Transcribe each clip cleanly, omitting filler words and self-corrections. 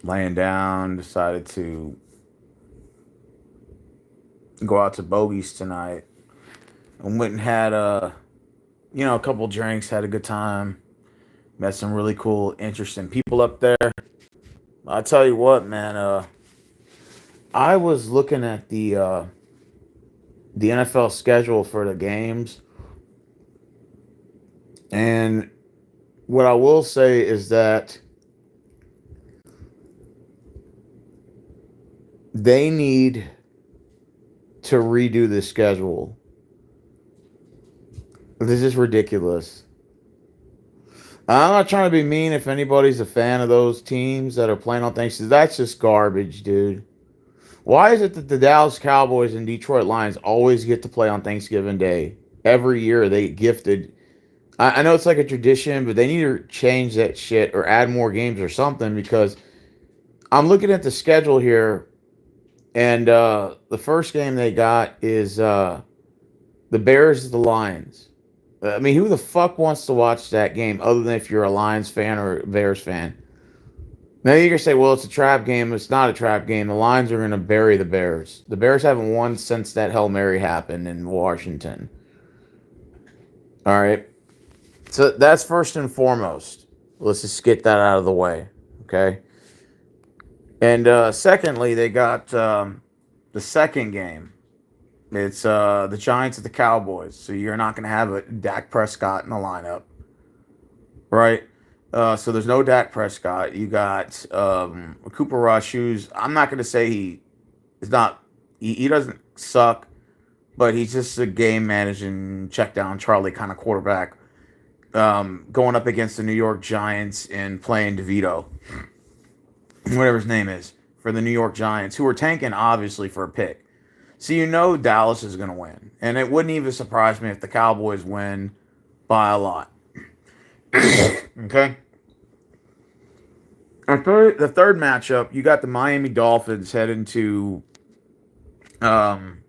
laying down, decided to go out to Bogey's tonight. And went and had a couple drinks, had a good time. Met some really cool, interesting people up there. I tell you what, man. I was looking at the NFL schedule for the games, and what I will say is that they need to redo the schedule. This is ridiculous. I'm not trying to be mean if anybody's a fan of those teams that are playing on Thanksgiving. That's just garbage, dude. Why is it that the Dallas Cowboys and Detroit Lions always get to play on Thanksgiving Day? Every year they get gifted. I know it's like a tradition, but they need to change that shit or add more games or something because I'm looking at the schedule here, and the first game they got is the Bears, the Lions. I mean, who the fuck wants to watch that game other than if you're a Lions fan or a Bears fan? Now you're gonna say, "Well, it's a trap game." It's not a trap game. The Lions are gonna bury the Bears. The Bears haven't won since that Hail Mary happened in Washington. All right, so that's first and foremost. Let's just get that out of the way, okay? And secondly, they got the second game. It's the Giants at the Cowboys. So you're not going to have a Dak Prescott in the lineup, right? So there's no Dak Prescott. You got Cooper Rush, who's I'm not going to say he is not he doesn't suck, but he's just a game managing check down Charlie kind of quarterback. Going up against the New York Giants and playing DeVito, whatever his name is, for the New York Giants, who are tanking obviously for a pick. So you know Dallas is going to win. And it wouldn't even surprise me if the Cowboys win by a lot. Okay? The third matchup, you got the Miami Dolphins heading to, um,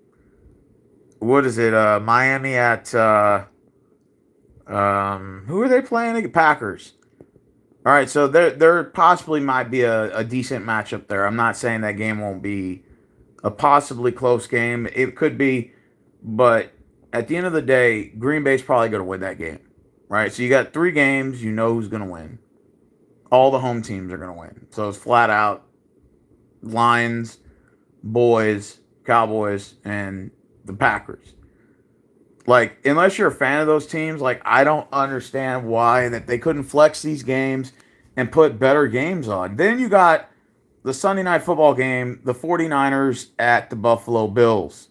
what is it? Miami at, who are they playing? Packers. All right, so there possibly might be a decent matchup there. I'm not saying that game won't be a possibly close game. It could be, but at the end of the day, Green Bay's probably going to win that game, right? So you got three games. You know who's going to win. All the home teams are going to win. So it's flat out Lions, Boys, Cowboys, and the Packers. Like, unless you're a fan of those teams, like, I don't understand why that they couldn't flex these games and put better games on. Then you got the Sunday night football game, the 49ers at the Buffalo Bills.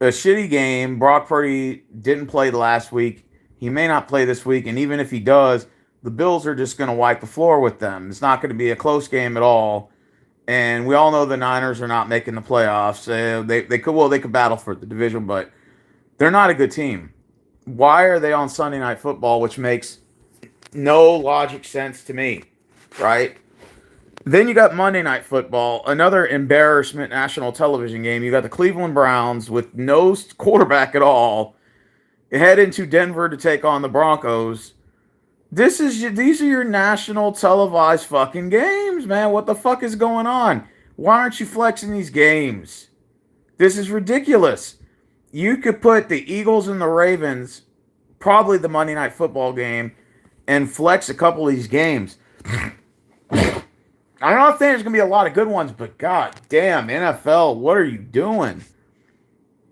A shitty game. Brock Purdy didn't play last week. He may not play this week, and even if he does, the Bills are just going to wipe the floor with them. It's not going to be a close game at all. And we all know the Niners are not making the playoffs. They could battle for the division, but they're not a good team. Why are they on Sunday night football, which makes no logic sense to me, right? Then you got Monday Night Football, another embarrassment national television game. You got the Cleveland Browns with no quarterback at all head into Denver to take on the Broncos. These are your national televised fucking games, man. What the fuck is going on? Why aren't you flexing these games? This is ridiculous. You could put the Eagles and the Ravens, probably the Monday Night Football game, and flex a couple of these games. I'm not saying there's going to be a lot of good ones, but god damn, NFL, what are you doing?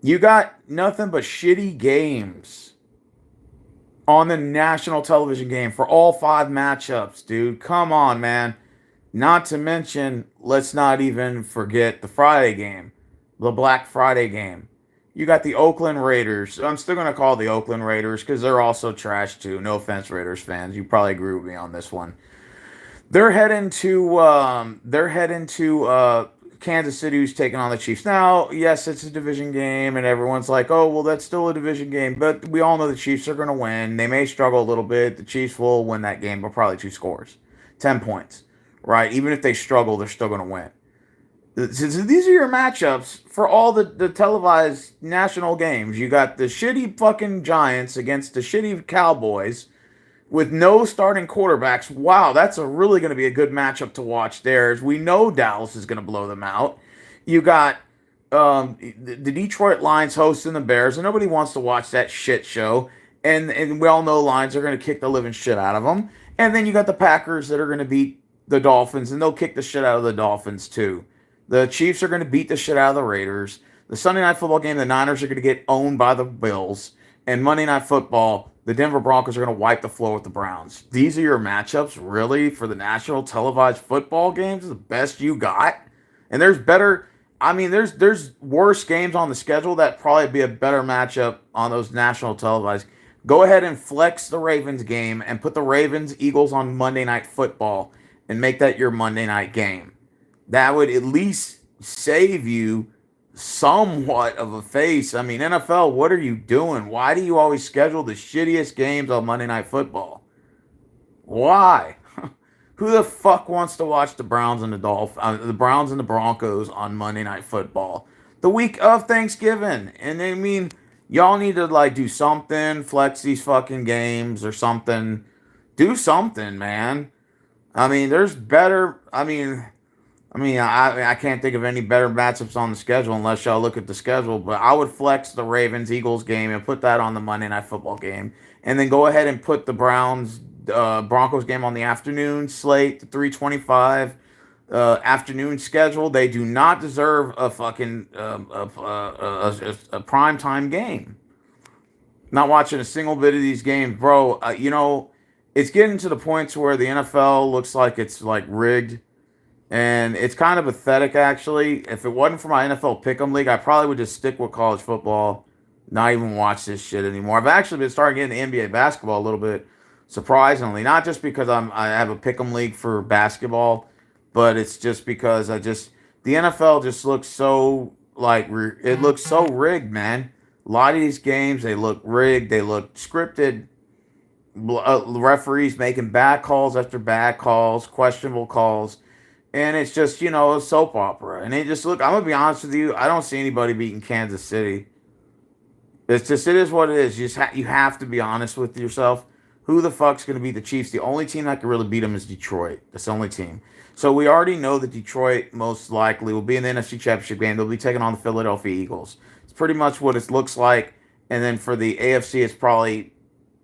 You got nothing but shitty games on the national television game for all five matchups, dude. Come on, man. Not to mention, let's not even forget the Friday game, the Black Friday game. You got the Oakland Raiders. I'm still going to call the Oakland Raiders because they're also trash too. No offense, Raiders fans. You probably agree with me on this one. They're heading to Kansas City, who's taking on the Chiefs. Now, yes, it's a division game, and everyone's like, "Oh, well, that's still a division game." But we all know the Chiefs are going to win. They may struggle a little bit. The Chiefs will win that game, but probably two scores, 10 points, right? Even if they struggle, they're still going to win. So these are your matchups for all the televised national games. You got the shitty fucking Giants against the shitty Cowboys. with no starting quarterbacks. Wow, that's really going to be a good matchup to watch there. As we know Dallas is going to blow them out. You got the Detroit Lions hosting the Bears, and nobody wants to watch that shit show. And we all know Lions are going to kick the living shit out of them. And then you got the Packers that are going to beat the Dolphins, and they'll kick the shit out of the Dolphins too. The Chiefs are going to beat the shit out of the Raiders. The Sunday Night Football game, the Niners are going to get owned by the Bills. And Monday Night Football, the Denver Broncos are going to wipe the floor with the Browns. These are your matchups, really, for the national televised football games? The best you got? And there's better. I mean, there's worse games on the schedule that probably be a better matchup on those national televised. Go ahead and flex the Ravens game and put the Ravens Eagles on Monday Night Football and make that your Monday night game. That would at least save you somewhat of a face. I mean, NFL, what are you doing? Why do you always schedule the shittiest games on Monday Night Football? Why? Who the fuck wants to watch the Browns and the Browns and the Broncos on Monday Night Football the week of Thanksgiving? And I mean, y'all need to like do something, flex these fucking games or something. Do something, man. I mean, there's better. I can't think of any better matchups on the schedule unless y'all look at the schedule. But I would flex the Ravens Eagles game and put that on the Monday Night Football game, and then go ahead and put the Browns Broncos game on the afternoon slate, the 3:25 afternoon schedule. They do not deserve a fucking a prime time game. Not watching a single bit of these games, bro. It's getting to the points where the NFL looks like it's like rigged. And it's kind of pathetic, actually. If it wasn't for my NFL Pick'em League, I probably would just stick with college football, not even watch this shit anymore. I've actually been starting getting the NBA basketball a little bit, surprisingly. Not just because I have a Pick'em League for basketball, but it's just because the NFL just looks so, like, it looks so rigged, man. A lot of these games, they look rigged, they look scripted. Referees making bad calls after bad calls, questionable calls. And it's just, a soap opera. And it just look, I'm going to be honest with you, I don't see anybody beating Kansas City. It is what it is. You have to be honest with yourself. Who the fuck's going to beat the Chiefs? The only team that can really beat them is Detroit. That's the only team. So we already know that Detroit most likely will be in the NFC Championship game. They'll be taking on the Philadelphia Eagles. It's pretty much what it looks like. And then for the AFC, it's probably,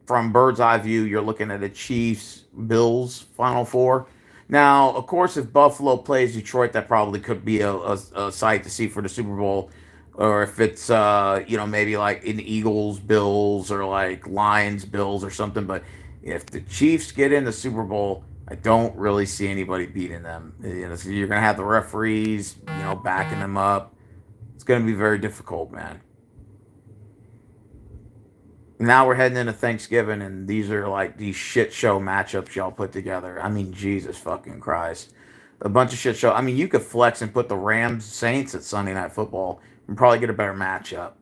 from bird's eye view, you're looking at a Chiefs, Bills, Final Four. Now, of course, if Buffalo plays Detroit, that probably could be a sight to see for the Super Bowl. Or if it's, maybe like an Eagles, Bills, or like Lions, Bills, or something. But if the Chiefs get in the Super Bowl, I don't really see anybody beating them. So you're going to have the referees, backing them up. It's going to be very difficult, man. Now we're heading into Thanksgiving, and these are like these shit show matchups y'all put together. I mean, Jesus fucking Christ. A bunch of shit show. I mean, you could flex and put the Rams Saints at Sunday Night Football and probably get a better matchup.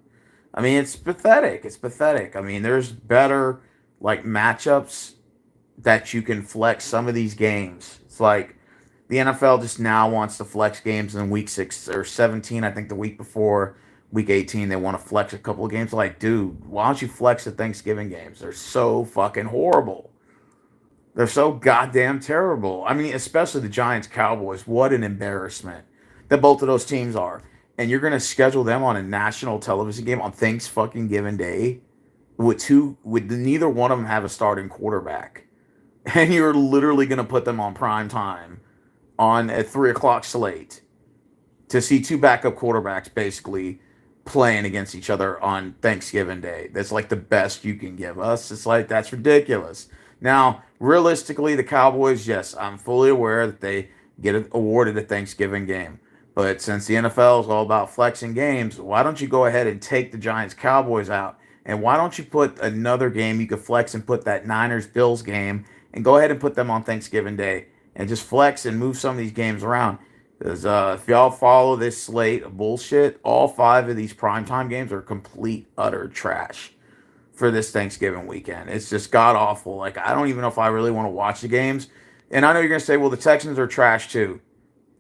I mean, it's pathetic. It's pathetic. I mean, there's better like matchups that you can flex some of these games. It's like the NFL just now wants to flex games in week 6 or 17, I think the week before. Week 18, they want to flex a couple of games. Like, dude, why don't you flex the Thanksgiving games? They're so fucking horrible. They're so goddamn terrible. I mean, especially the Giants Cowboys. What an embarrassment that both of those teams are. And you're going to schedule them on a national television game on Thanksgiving Day with neither one of them have a starting quarterback. And you're literally going to put them on prime time on a 3 o'clock slate to see two backup quarterbacks basically playing against each other on Thanksgiving Day. That's like the best you can give us. It's like, that's ridiculous. Now, realistically, the Cowboys, yes, I'm fully aware that they get awarded a Thanksgiving game. But since the NFL is all about flexing games, why don't you go ahead and take the Giants Cowboys out? And why don't you put another game you could flex and put that Niners Bills game and go ahead and put them on Thanksgiving Day and just flex and move some of these games around? Because if y'all follow this slate of bullshit, all 5 of these primetime games are complete, utter trash for this Thanksgiving weekend. It's just god-awful. Like, I don't even know if I really want to watch the games. And I know you're going to say, well, the Texans are trash too.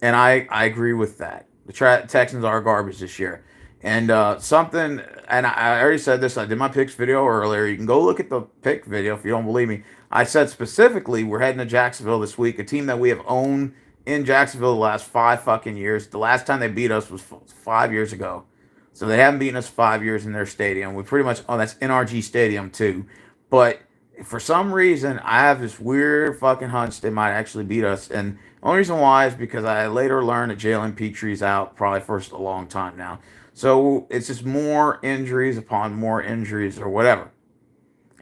And I agree with that. The Texans are garbage this year. And something, and I already said this, I did my picks video earlier. You can go look at the pick video if you don't believe me. I said specifically, we're heading to Jacksonville this week, a team that we have owned in Jacksonville the last 5 fucking years. The last time they beat us was 5 years ago. So they haven't beaten us 5 years in their stadium. We pretty much, oh, that's NRG Stadium too. But for some reason, I have this weird fucking hunch they might actually beat us. And the only reason why is because I later learned that Jalen Petre's out probably for a long time now. So it's just more injuries upon more injuries or whatever.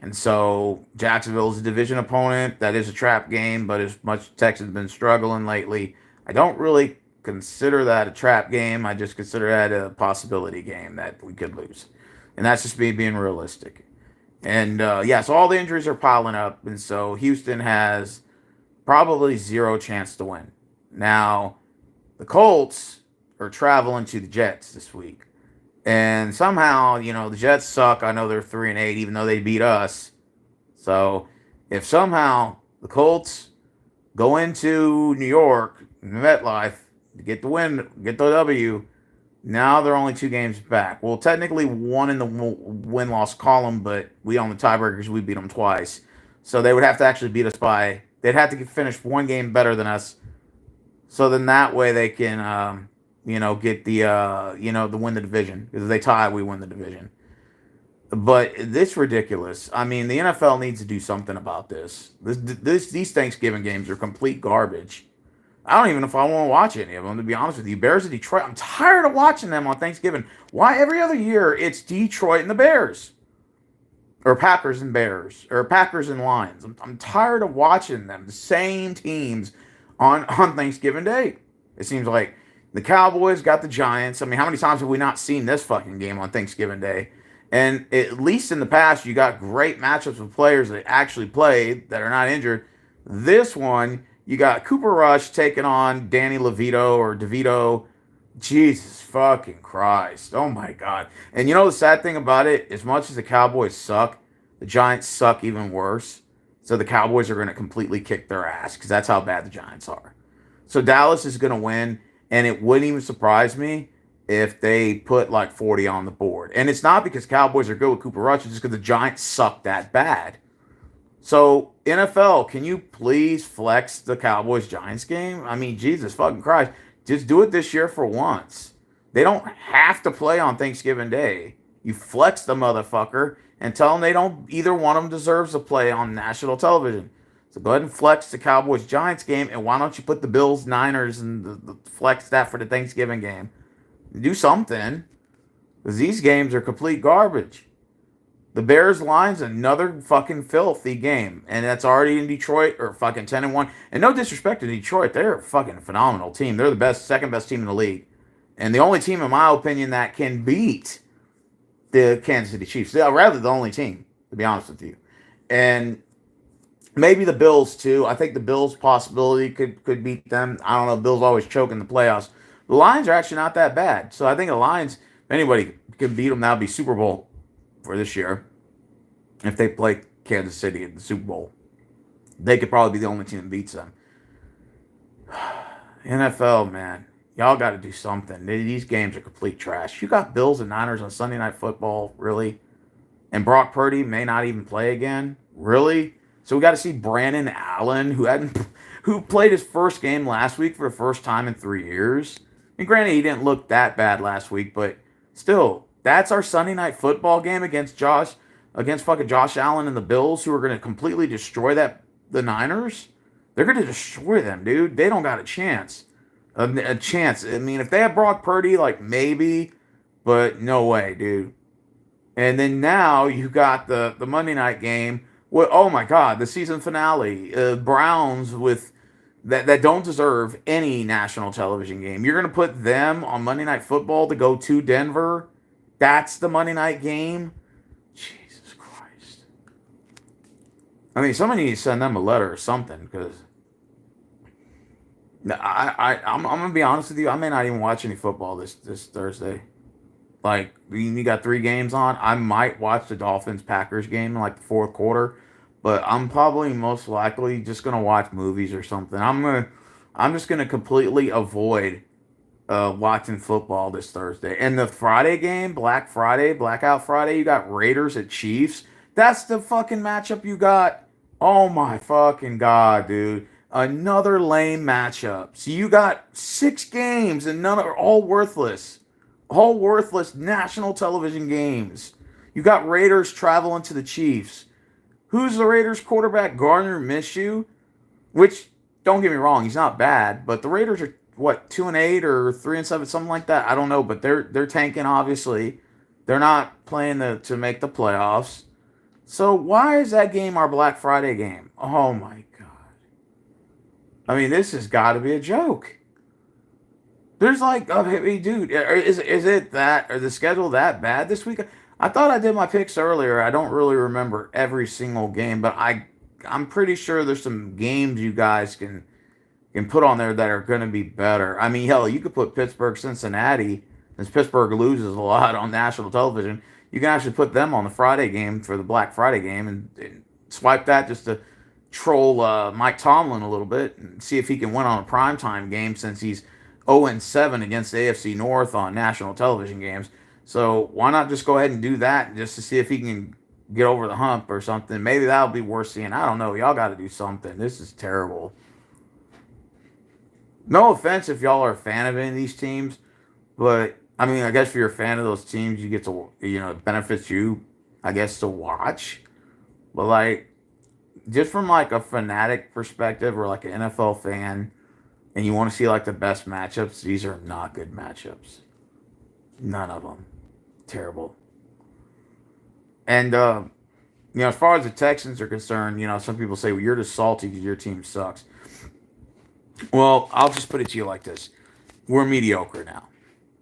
And so Jacksonville's a division opponent. That is a trap game, but as much Texas has been struggling lately, I don't really consider that a trap game. I just consider that a possibility game that we could lose. And that's just me being realistic. And yeah, so all the injuries are piling up. And so Houston has probably zero chance to win. Now, the Colts are traveling to the Jets this week. And somehow, the Jets suck. I know they're 3-8, even though they beat us. So if somehow the Colts go into New York, MetLife, to get the win, get the W, now they're only 2 games back. Well, technically one in the win-loss column, but we own the tiebreakers. We beat them twice. So they would have to actually beat us by, they'd have to finish 1 game better than us. So then that way they can, get the win the division. Because if they tie, we win the division. But it's ridiculous. I mean, the NFL needs to do something about this. These Thanksgiving games are complete garbage. I don't even know if I want to watch any of them, to be honest with you. Bears of Detroit, I'm tired of watching them on Thanksgiving. Why every other year it's Detroit and the Bears? Or Packers and Bears. Or Packers and Lions. I'm tired of watching them. The same teams on Thanksgiving Day. It seems like the Cowboys got the Giants. I mean, how many times have we not seen this fucking game on Thanksgiving Day? And at least in the past, you got great matchups with players that actually played that are not injured. This one, you got Cooper Rush taking on Danny DeVito. Jesus fucking Christ. Oh my God. And you know the sad thing about it? As much as the Cowboys suck, the Giants suck even worse. So the Cowboys are going to completely kick their ass because that's how bad the Giants are. So Dallas is going to win, and it wouldn't even surprise me if they put like 40 on the board. And it's not because Cowboys are good with Cooper Rush, it's just because the Giants suck that bad. So, NFL, can you please flex the Cowboys-Giants game? I mean, Jesus fucking Christ. Just do it this year for once. They don't have to play on Thanksgiving Day. You flex the motherfucker and tell them they don't, either one of them deserves to play on national television. So go ahead and flex the Cowboys-Giants game, and why don't you put the Bills-Niners and flex that for the Thanksgiving game? Do something, because these games are complete garbage. The Bears Lions, another fucking filthy game. And that's already in Detroit, or fucking 10-1. And no disrespect to Detroit, they're a fucking phenomenal team. They're the second best team in the league. And the only team, in my opinion, that can beat the Kansas City Chiefs. Rather, the only team, to be honest with you. And maybe the Bills, too. I think the Bills' possibility could beat them. I don't know. Bills always choke in the playoffs. The Lions are actually not that bad. So I think the Lions, if anybody can beat them, that would be Super Bowl for this year. If they play Kansas City in the Super Bowl, they could probably be the only team that beats them. NFL, man, y'all got to do something. These games are complete trash. You got Bills and Niners on Sunday Night Football, really? And Brock Purdy may not even play again, really? So we got to see Brandon Allen, who played his first game last week for the first time in 3 years. And granted, he didn't look that bad last week, but still, that's our Sunday Night Football game against fucking Josh Allen and the Bills, who are going to completely destroy the Niners. They're going to destroy them, dude. They don't got a chance. A chance. I mean, if they have Brock Purdy, like maybe, but no way, dude. And then now you got the Monday night game. Well, oh my God, the season finale. Browns with that don't deserve any national television game. You're going to put them on Monday Night Football to go to Denver. That's the Monday night game. Jesus Christ. I mean, somebody needs to send them a letter or something, because I'm going to be honest with you. I may not even watch any football this Thursday. Like, you got 3 games on. I might watch the Dolphins-Packers game in like the fourth quarter, but I'm probably most likely just going to watch movies or something. I'm just going to completely avoid watching football this Thursday. And the Friday game, Black Friday, Blackout Friday, you got Raiders at Chiefs. That's the fucking matchup you got. Oh my fucking god, dude. Another lame matchup. So you got 6 games and none are all worthless. All worthless national television games. You got Raiders traveling to the Chiefs. Who's the Raiders quarterback? Gardner Minshew, which don't get me wrong, he's not bad, but the Raiders are what 2-8 or 3-7, something like that. I don't know, but they're tanking. Obviously, they're not playing to make the playoffs. So why is that game our Black Friday game? Oh my god! I mean, this has got to be a joke. There's like, oh, hey, dude, is it that or the schedule that bad this week? I thought I did my picks earlier. I don't really remember every single game, but I'm pretty sure there's some games you guys can put on there that are going to be better. I mean, hell, you could put Pittsburgh, Cincinnati, since Pittsburgh loses a lot on national television. You can actually put them on the Friday game for the Black Friday game and swipe that just to troll Mike Tomlin a little bit and see if he can win on a primetime game since he's 0-7 against the AFC North on national television games. So why not just go ahead and do that just to see if he can get over the hump or something? Maybe that'll be worth seeing. I don't know. Y'all got to do something. This is terrible. No offense if y'all are a fan of any of these teams, but I mean, I guess if you're a fan of those teams, you get to, it benefits you, I guess, to watch. But like, just from like a fanatic perspective or like an NFL fan, and you want to see like the best matchups, these are not good matchups. None of them. Terrible. And as far as the Texans are concerned, some people say, well, you're just salty because your team sucks. Well, I'll just put it to you like this. We're mediocre now.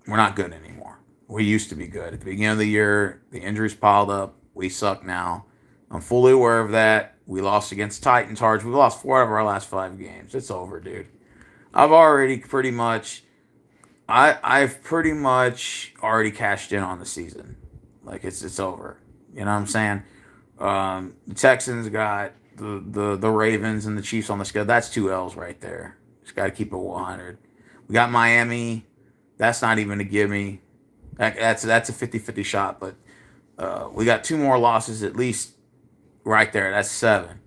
We're not good anymore. We used to be good. At the beginning of the year, the injuries piled up. We suck now. I'm fully aware of that. We lost against Titans hard. We lost 4 of our last 5 games. It's over, dude. I've pretty much already cashed in on the season. Like it's over. You know what I'm saying? The Texans got the Ravens and the Chiefs on the schedule. That's 2 L's right there. Just got to keep it 100. We got Miami. That's not even a gimme. That's a 50-50 shot. But we got 2 more losses at least right there. That's 7.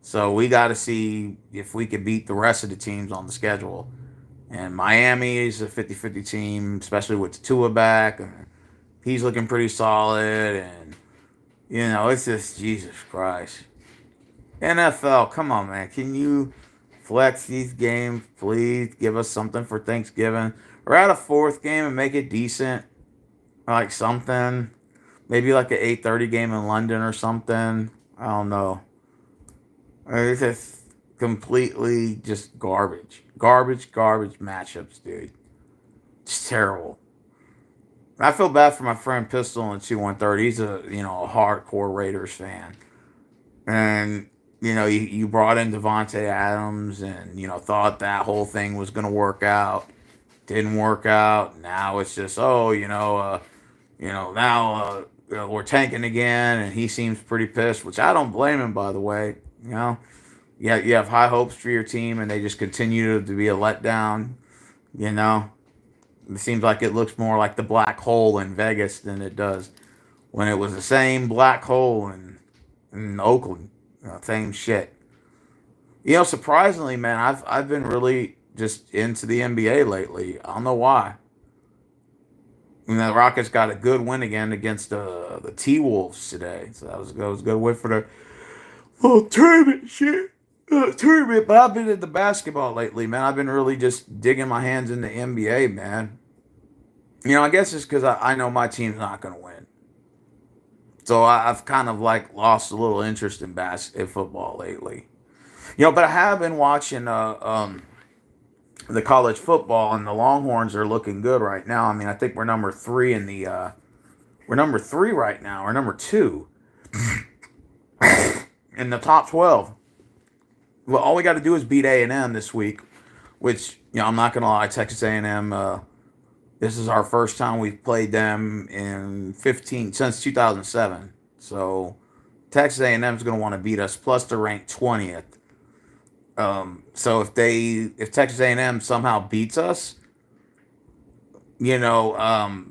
So we got to see if we could beat the rest of the teams on the schedule. And Miami is a 50-50 team, especially with Tua back. And he's looking pretty solid. And, it's just Jesus Christ. NFL, come on, man. Can you flex these games, please? Give us something for Thanksgiving. Or add a 4th game and make it decent. Like something. Maybe like an 8:30 game in London or something. I don't know. It's just completely just garbage. Garbage matchups, dude. It's terrible. I feel bad for my friend Pistol in 213. He's a hardcore Raiders fan. And you brought in Devontae Adams and thought that whole thing was gonna work out. Didn't work out. Now it's just now we're tanking again, and he seems pretty pissed, which I don't blame him, by the way. Yeah, you have high hopes for your team, and they just continue to be a letdown. It seems like it looks more like the black hole in Vegas than it does when it was the same black hole in Oakland. Same shit. Surprisingly, man, I've been really just into the NBA lately. I don't know why. The Rockets got a good win again against the T-Wolves today, so that was a good win for the little tournament shit. Tournament, but I've been into basketball lately, man. I've been really just digging my hands in the NBA, man. I guess it's because I know my team's not going to win. So I've kind of like lost a little interest in football lately. But I have been watching the college football, and the Longhorns are looking good right now. I mean, I think we're number 3 in the we're number 3 right now, or number 2 in the top 12. Well, all we got to do is beat A&M this week, which I'm not gonna lie, Texas A&M. This is our first time we've played them since 2007. So Texas A&M is going to want to beat us. Plus, they're ranked 20th. So if Texas A&M somehow beats us, you know,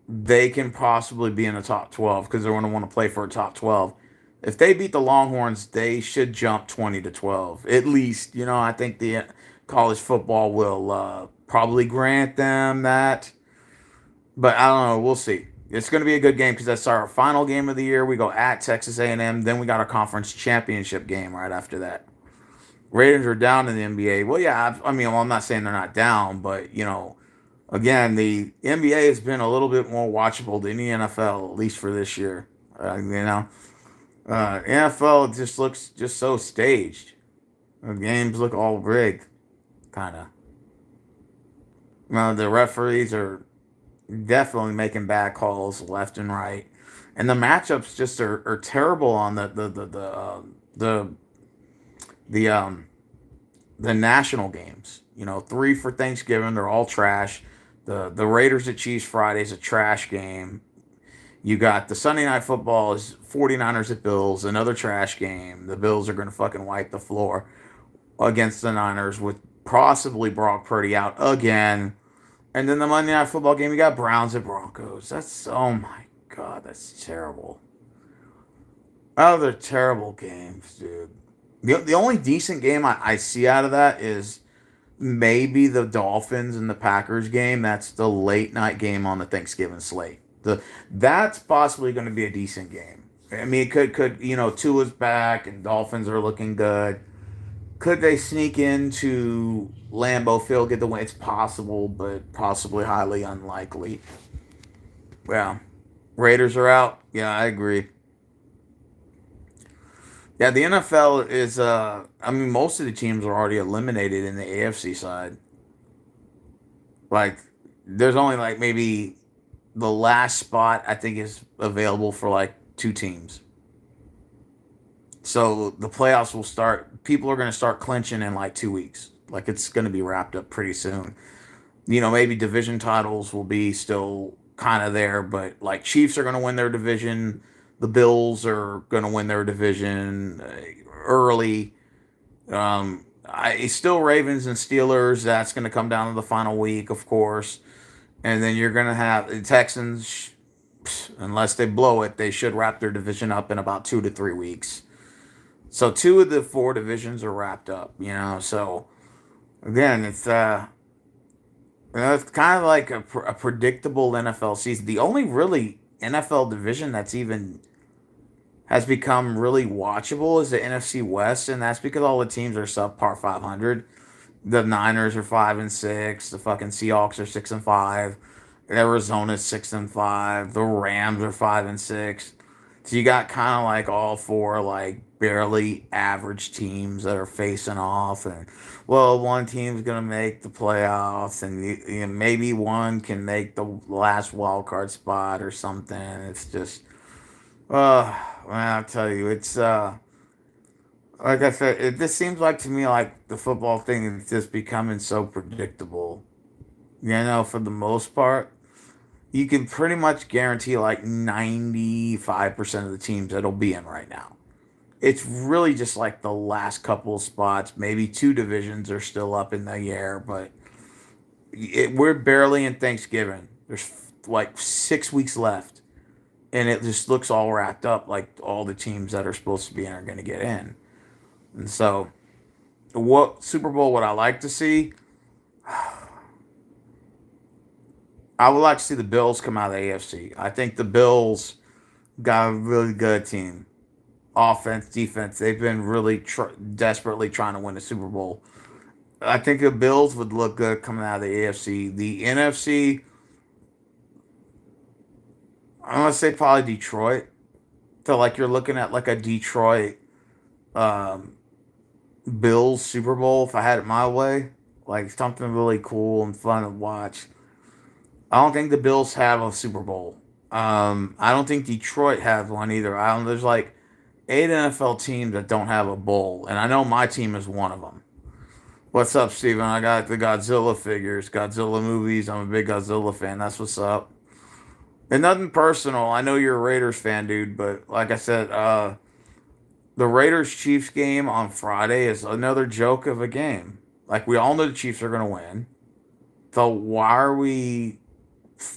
they can possibly be in the top 12 because they're going to want to play for a top 12. If they beat the Longhorns, they should jump 20 to 12. At least, I think the college football will probably grant them that. But I don't know. We'll see. It's going to be a good game because that's our final game of the year. We go at Texas A&M. Then we got a conference championship game right after that. Raiders are down in the NBA. Well, yeah, I mean, well, I'm not saying they're not down, but again, the NBA has been a little bit more watchable than the NFL, at least for this year. NFL just looks just so staged. The games look all rigged, kind of. The referees are definitely making bad calls left and right, and the matchups just are terrible on the the the national games. Three for Thanksgiving, they're all trash. The Raiders at Chiefs Friday is a trash game. You got the Sunday night football is 49ers at Bills, another trash game. The Bills are going to fucking wipe the floor against the Niners with possibly Brock Purdy out again. And then the Monday night football game, you got Browns at Broncos. Oh my God, that's terrible. Oh, they're terrible games, dude. The only decent game I see out of that is maybe the Dolphins and the Packers game. That's the late night game on the Thanksgiving slate. That's possibly going to be a decent game. I mean, it could Tua's back and Dolphins are looking good. Could they sneak into Lambeau Field, get the win? It's possible, but possibly highly unlikely. Well, Raiders are out. Yeah, I agree. Yeah, the NFL is. I mean, most of the teams are already eliminated in the AFC side. Like, there's only like maybe the last spot I think is available for like two teams. So the playoffs will start. People are going to start clinching in like 2 weeks. Like it's going to be wrapped up pretty soon. Maybe division titles will be still kind of there, but like Chiefs are going to win their division. The Bills are going to win their division early. I still Ravens and Steelers. That's going to come down to the final week, of course. And then you're going to have the Texans, unless they blow it, they should wrap their division up in about 2 to 3 weeks. So two of the four divisions are wrapped up. So again, it's kind of like a predictable NFL season. The only really NFL division that's even has become really watchable is the NFC West, and that's because all the teams are subpar 500. The Niners are 5-6. The fucking Seahawks are 6-5. Arizona's 6-5. The Rams are 5-6. So you got kind of like all four like barely average teams that are facing off, and well, one team's gonna make the playoffs, and maybe one can make the last wild card spot or something. It's just, well, I'll tell you, it's like I said, it just seems like to me like the football thing is just becoming so predictable. For the most part, you can pretty much guarantee like 95% of the teams that'll be in right now. It's really just like the last couple of spots. Maybe two divisions are still up in the air, but we're barely in Thanksgiving. There's like 6 weeks left, and it just looks all wrapped up. Like all the teams that are supposed to be in are going to get in. And so, what Super Bowl would I like to see? I would like to see the Bills come out of the AFC. I think the Bills got a really good team. Offense, defense. They've been really desperately trying to win the Super Bowl. I think the Bills would look good coming out of the AFC. The NFC, I'm going to say probably Detroit. So, like, you're looking at like a Detroit um, Bills Super Bowl if I had it my way. Like, something really cool and fun to watch. I don't think the Bills have a Super Bowl. I don't think Detroit has one either. There's like 8 NFL teams that don't have a bowl, and I know my team is one of them. What's up, Steven? I got the Godzilla figures, Godzilla movies. I'm a big Godzilla fan. That's what's up. And nothing personal. I know you're a Raiders fan, dude, but like I said, the Raiders Chiefs game on Friday is another joke of a game. Like we all know the Chiefs are going to win. So why are we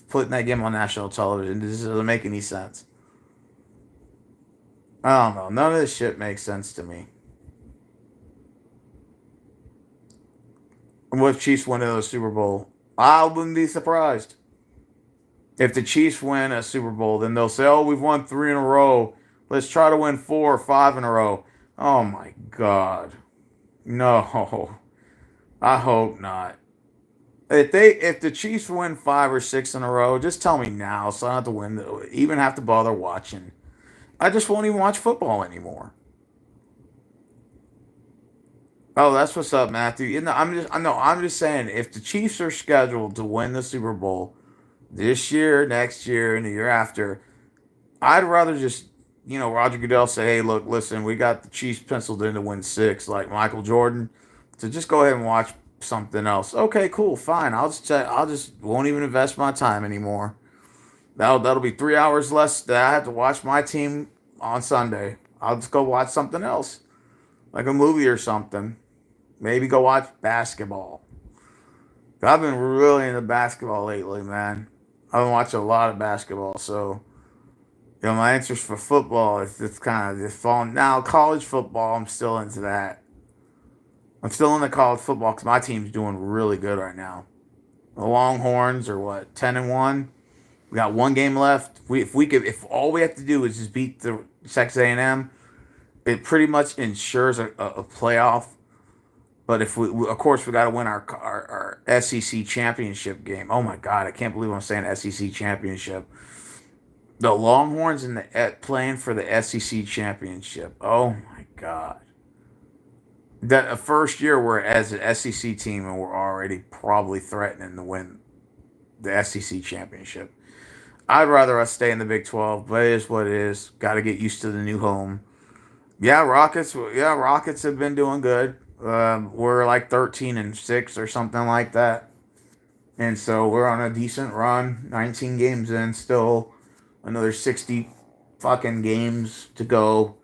putting that game on national television. This doesn't make any sense. I don't know. None of this shit makes sense to me. And what if Chiefs win the Super Bowl? I wouldn't be surprised. If the Chiefs win a Super Bowl, then they'll say, "Oh, we've won 3 in a row. Let's try to win 4 or 5 in a row." Oh my God, no! I hope not. If the Chiefs win 5 or 6 in a row, just tell me now, so I don't have to even have to bother watching. I just won't even watch football anymore. Oh, that's what's up, Matthew. I'm just saying, if the Chiefs are scheduled to win the Super Bowl this year, next year, and the year after, I'd rather just, Roger Goodell say, "Hey, look, listen, we got the Chiefs penciled in to win 6, like Michael Jordan. So just go ahead and watch something else." Okay, cool, fine. I'll just check. I'll just won't even invest my time anymore. That'll be 3 hours less that I have to watch my team on Sunday. I'll just go watch something else, like a movie or something. Maybe go watch basketball. I've been really into basketball lately, man. I've been watching a lot of basketball, so my interest for football is just kind of just falling. Now, college football, I'm still into that. I'm still into college football because my team's doing really good right now. The Longhorns are what, 10-1. We got 1 game left. If all we have to do is just beat the Texas A&M, it pretty much ensures a playoff. But if of course, we got to win our SEC championship game. Oh my God, I can't believe I'm saying SEC championship. The Longhorns playing for the SEC championship. Oh my God. That first year we're as an SEC team and we're already probably threatening to win the SEC championship. I'd rather us stay in the Big 12, but it is what it is. Got to get used to the new home. Yeah, Rockets. Yeah, Rockets have been doing good. We're like 13-6 or something like that, and so we're on a decent run. 19 games in, still another 60 fucking games to go.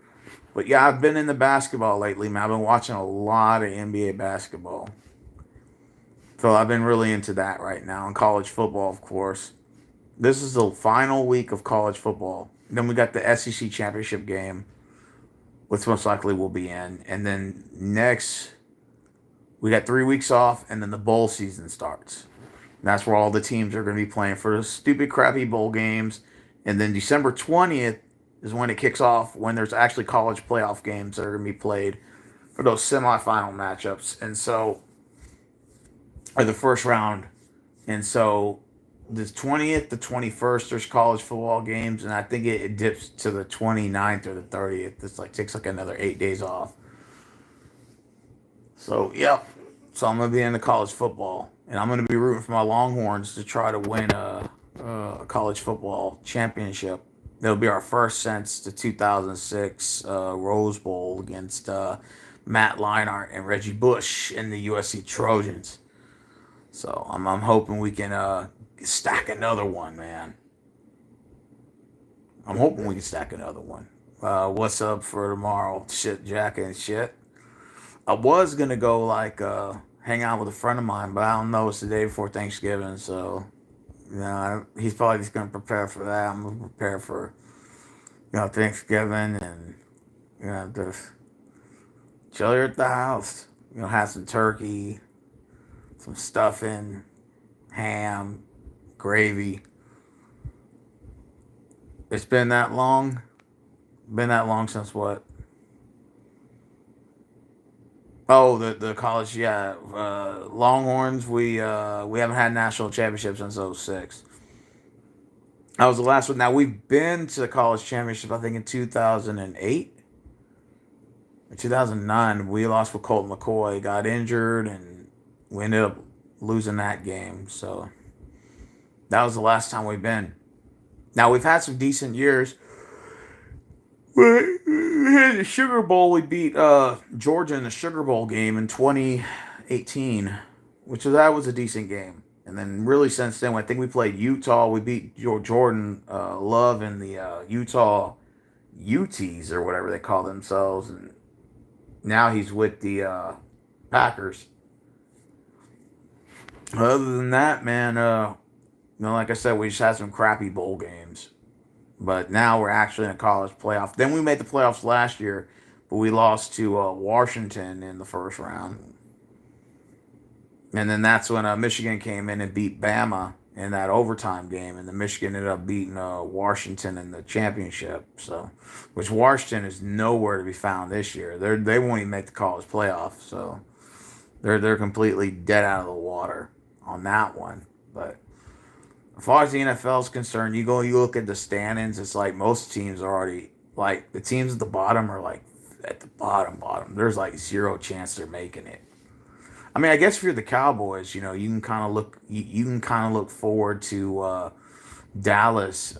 But yeah, I've been in the basketball lately, man. I've been watching a lot of NBA basketball. So I've been really into that right now. And college football, of course. This is the final week of college football. Then we got the SEC championship game, which most likely will be in. And then next, we got 3 weeks off, and then the bowl season starts. And that's where all the teams are going to be playing for the stupid, crappy bowl games. And then December 20th is when it kicks off, when there's actually college playoff games that are going to be played for those semifinal matchups. And so, or the first round. And so, the 20th to 21st, there's college football games, and I think it dips to the 29th or the 30th. It's like takes like another 8 days off. So, yep. So I'm gonna be into college football, and I'm gonna be rooting for my Longhorns to try to win a college football championship. It'll be our first since the 2006 Rose Bowl against Matt Leinart and Reggie Bush in the USC Trojans. So I'm hoping we can stack another one, man. I'm hoping we can stack another one. What's up for tomorrow? Shit, Jack and shit. I was gonna go like hang out with a friend of mine, but I don't know. It's the day before Thanksgiving, so he's probably just gonna prepare for that. I'm gonna prepare for Thanksgiving and just chill here at the house. Have some turkey, some stuffing, ham, gravy. It's been that long. Been that long since what? Oh, the college, yeah. Longhorns. We haven't had national championship since '06. That was the last one. Now we've been to the college championship. I think in 2008 or 2009. We lost with Colt McCoy. Got injured, and we ended up losing that game. So that was the last time we've been. Now we've had some decent years. In the Sugar Bowl, we beat Georgia in the Sugar Bowl game in 2018, that was a decent game. And then really since then, I think we played Utah. We beat Jordan Love in the Utah UTs or whatever they call themselves, and now he's with the Packers. Other than that, man, Like I said, we just had some crappy bowl games. But now we're actually in a college playoff. Then we made the playoffs last year, but we lost to Washington in the first round. And then that's when Michigan came in and beat Bama in that overtime game, and then Michigan ended up beating Washington in the championship. So, which Washington is nowhere to be found this year. They won't even make the college playoff. So they're completely dead out of the water on that one. But as far as the NFL is concerned, you look at the standings. It's like most teams are already like the teams at the bottom are like at the bottom. There's like zero chance they're making it. I mean, I guess if you're the Cowboys, you can kind of you can kind of look forward to Dallas,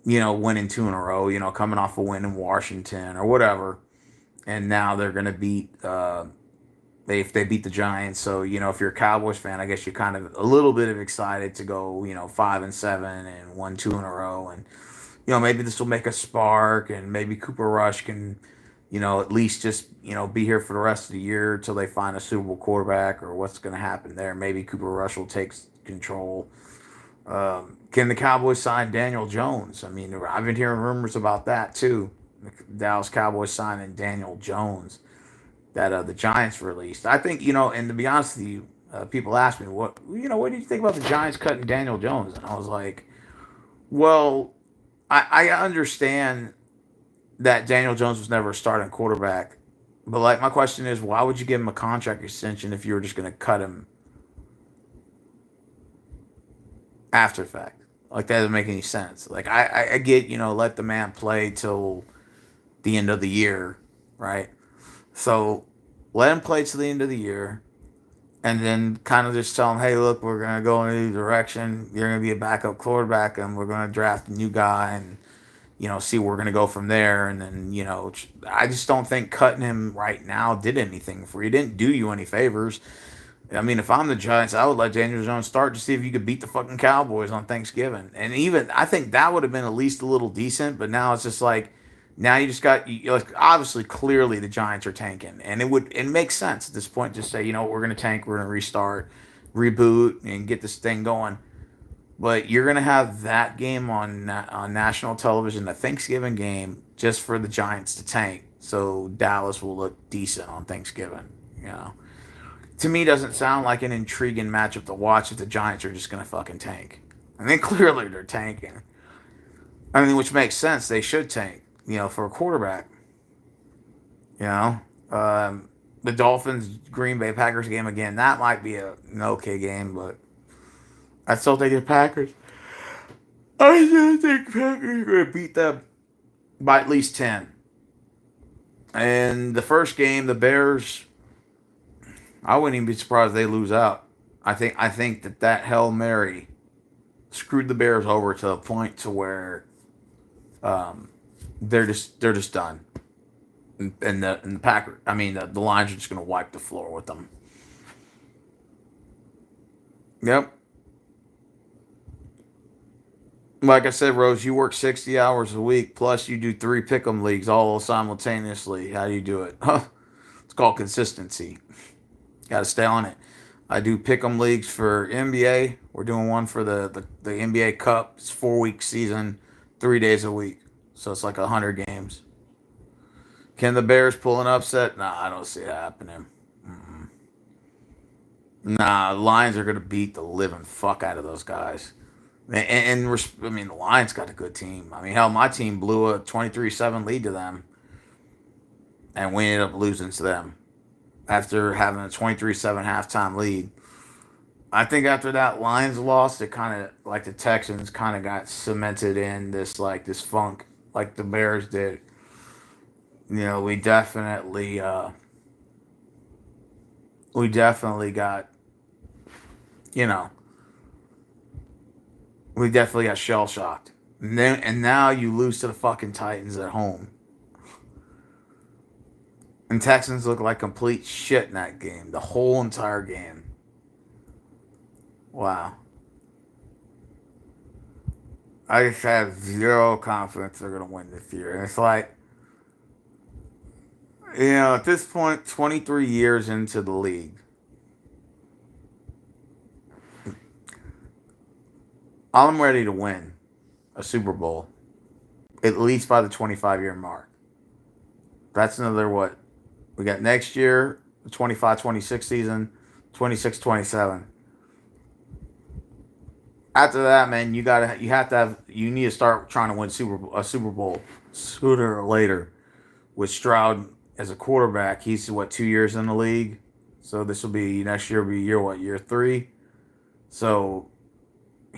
winning two in a row. Coming off a win in Washington or whatever, and now they're gonna beat if they beat the Giants. So if you're a Cowboys fan, I guess you're kind of a little bit of excited to go 5-7 and 1-2 in a row, and maybe this will make a spark, and maybe Cooper Rush can at least just, be here for the rest of the year until they find a Super Bowl quarterback or what's going to happen there. Maybe Cooper Rush will take control. Can the Cowboys sign Daniel Jones? I mean, I've been hearing rumors about that too. The Dallas Cowboys signing Daniel Jones that the Giants released. I think, and to be honest with you, people ask me, what do you think about the Giants cutting Daniel Jones? And I was like, well, I understand that Daniel Jones was never a starting quarterback. But like my question is, why would you give him a contract extension if you were just going to cut him after the fact? Like that doesn't make any sense. Like I get let the man play till the end of the year, right? So let him play till the end of the year, and then kind of just tell him, hey, look, we're going to go in a new direction. You're going to be a backup quarterback, and we're going to draft a new guy, and see where we're going to go from there. And then, I just don't think cutting him right now did anything for you. It didn't do you any favors. I mean, if I'm the Giants, I would let Daniel Jones start to see if you could beat the fucking Cowboys on Thanksgiving. And even, I think that would have been at least a little decent, but now it's just like, now you just got, like, obviously, clearly the Giants are tanking. And it makes sense at this point to say, we're going to tank, we're going to restart, reboot, and get this thing going. But you're gonna have that game on national television, the Thanksgiving game, just for the Giants to tank, so Dallas will look decent on Thanksgiving. To me, doesn't sound like an intriguing matchup to watch if the Giants are just gonna fucking tank. I mean, clearly they're tanking. I mean, which makes sense. They should tank, for a quarterback. You know, the Dolphins Green Bay Packers game again. That might be an okay game, but I still think the Packers. I still think Packers are going to beat them by at least 10. And the first game, the Bears, I wouldn't even be surprised if they lose out. I think that Hail Mary screwed the Bears over to a point to where they're just done. And the Packers, I mean the Lions are just going to wipe the floor with them. Yep. Like I said, Rose, you work 60 hours a week, plus you do three pick'em leagues all simultaneously. How do you do it? It's called consistency. Got to stay on it. I do pick'em leagues for NBA. We're doing one for the NBA Cup. It's 4 week season, 3 days a week. So it's like 100 games. Can the Bears pull an upset? Nah, I don't see it happening. Nah, the Lions are going to beat the living fuck out of those guys. I mean, the Lions got a good team. I mean, hell, my team blew a 23-7 lead to them, and we ended up losing to them after having a 23-7 halftime lead. I think after that Lions loss, it kind of like the Texans kind of got cemented in this funk like the Bears did. We definitely got you know we definitely got shell shocked. And now you lose to the fucking Titans at home. And Texans look like complete shit in that game. The whole entire game. Wow. I just have zero confidence they're gonna win this year. And it's like, at this point, 23 years into the league, I'm ready to win a Super Bowl at least by the 25-year mark. That's another what? We got next year, the 25-26 season, 26-27. After that, man, you need to start trying to win a Super Bowl sooner or later. With Stroud as a quarterback, he's what, 2 years in the league, so this will be next year. Will be year 3. So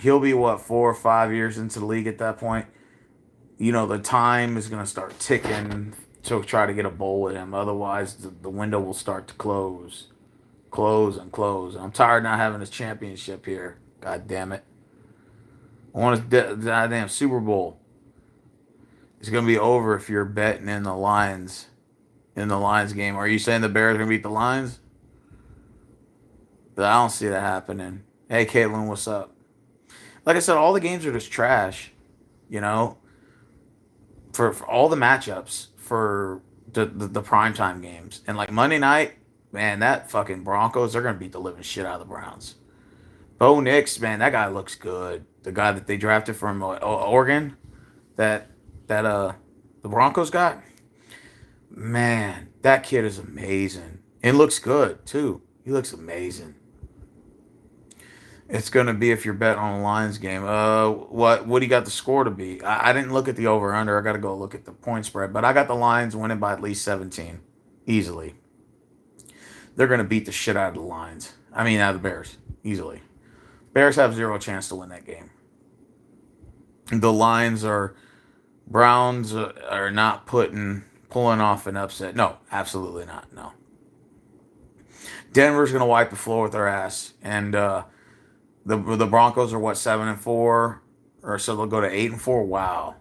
he'll be what, 4 or 5 years into the league at that point. The time is going to start ticking to try to get a bowl with him. Otherwise, the window will start to close and close. I'm tired of not having this championship here. God damn it! I want a goddamn Super Bowl. It's going to be over if you're betting in the Lions game. Are you saying the Bears are going to beat the Lions? But I don't see that happening. Hey, Caitlin, what's up? Like I said, all the games are just trash. You know, for all the matchups for the primetime games. And like Monday night, man, that fucking Broncos, they're going to beat the living shit out of the Browns. Bo Nix, man, that guy looks good. The guy that they drafted from Oregon, that the Broncos got, man, that kid is amazing. And looks good too. He looks amazing. It's gonna be if you're betting on a Lions game. What do you got the score to be? I didn't look at the over under. I got to go look at the point spread, but I got the Lions winning by at least 17, easily. They're gonna beat the shit out of the Lions. I mean, out of the Bears, easily. Bears have zero chance to win that game. The Browns are not pulling off an upset. No, absolutely not. No. Denver's gonna wipe the floor with their ass, and the Broncos are what, 7-4, or so they'll go to 8-4. Wow,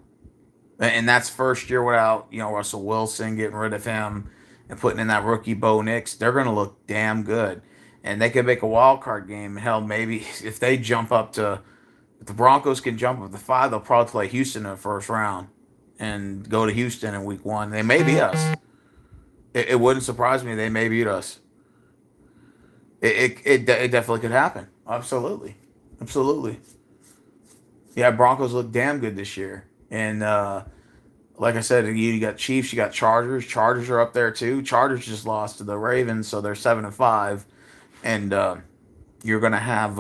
and that's first year without Russell Wilson, getting rid of him and putting in that rookie Bo Nix. They're gonna look damn good, and they could make a wild card game. Hell, maybe if they jump up to, if the Broncos can jump up to 5, they'll probably play Houston in the first round and go to Houston in week 1. They may beat us. It wouldn't surprise me. They may beat us. It definitely could happen. Absolutely. Yeah, Broncos look damn good this year. And like I said, you got Chiefs, you got Chargers. Chargers are up there too. Chargers just lost to the Ravens, so they're 7-5. And you're going to have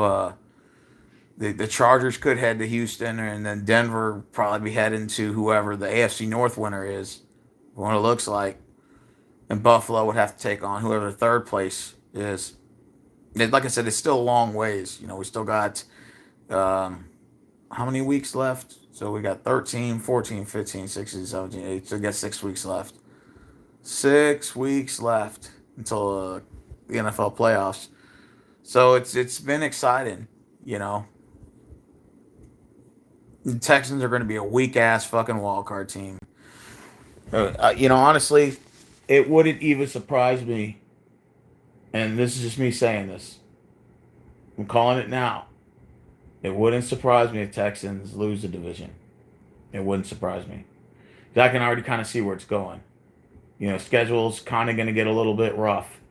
the Chargers could head to Houston, and then Denver probably be heading to whoever the AFC North winner is, what it looks like. And Buffalo would have to take on whoever the third place is. Like I said, it's still a long ways. We still got how many weeks left? So we got 13, 14, 15, 16, 17, 18. So we got 6 weeks left. 6 weeks left until the NFL playoffs. So it's been exciting, The Texans are going to be a weak ass fucking wild card team. Honestly, it wouldn't even surprise me. And this is just me saying this. I'm calling it now. It wouldn't surprise me if Texans lose the division. It wouldn't surprise me. I can already kind of see where it's going. Schedule's kind of going to get a little bit rough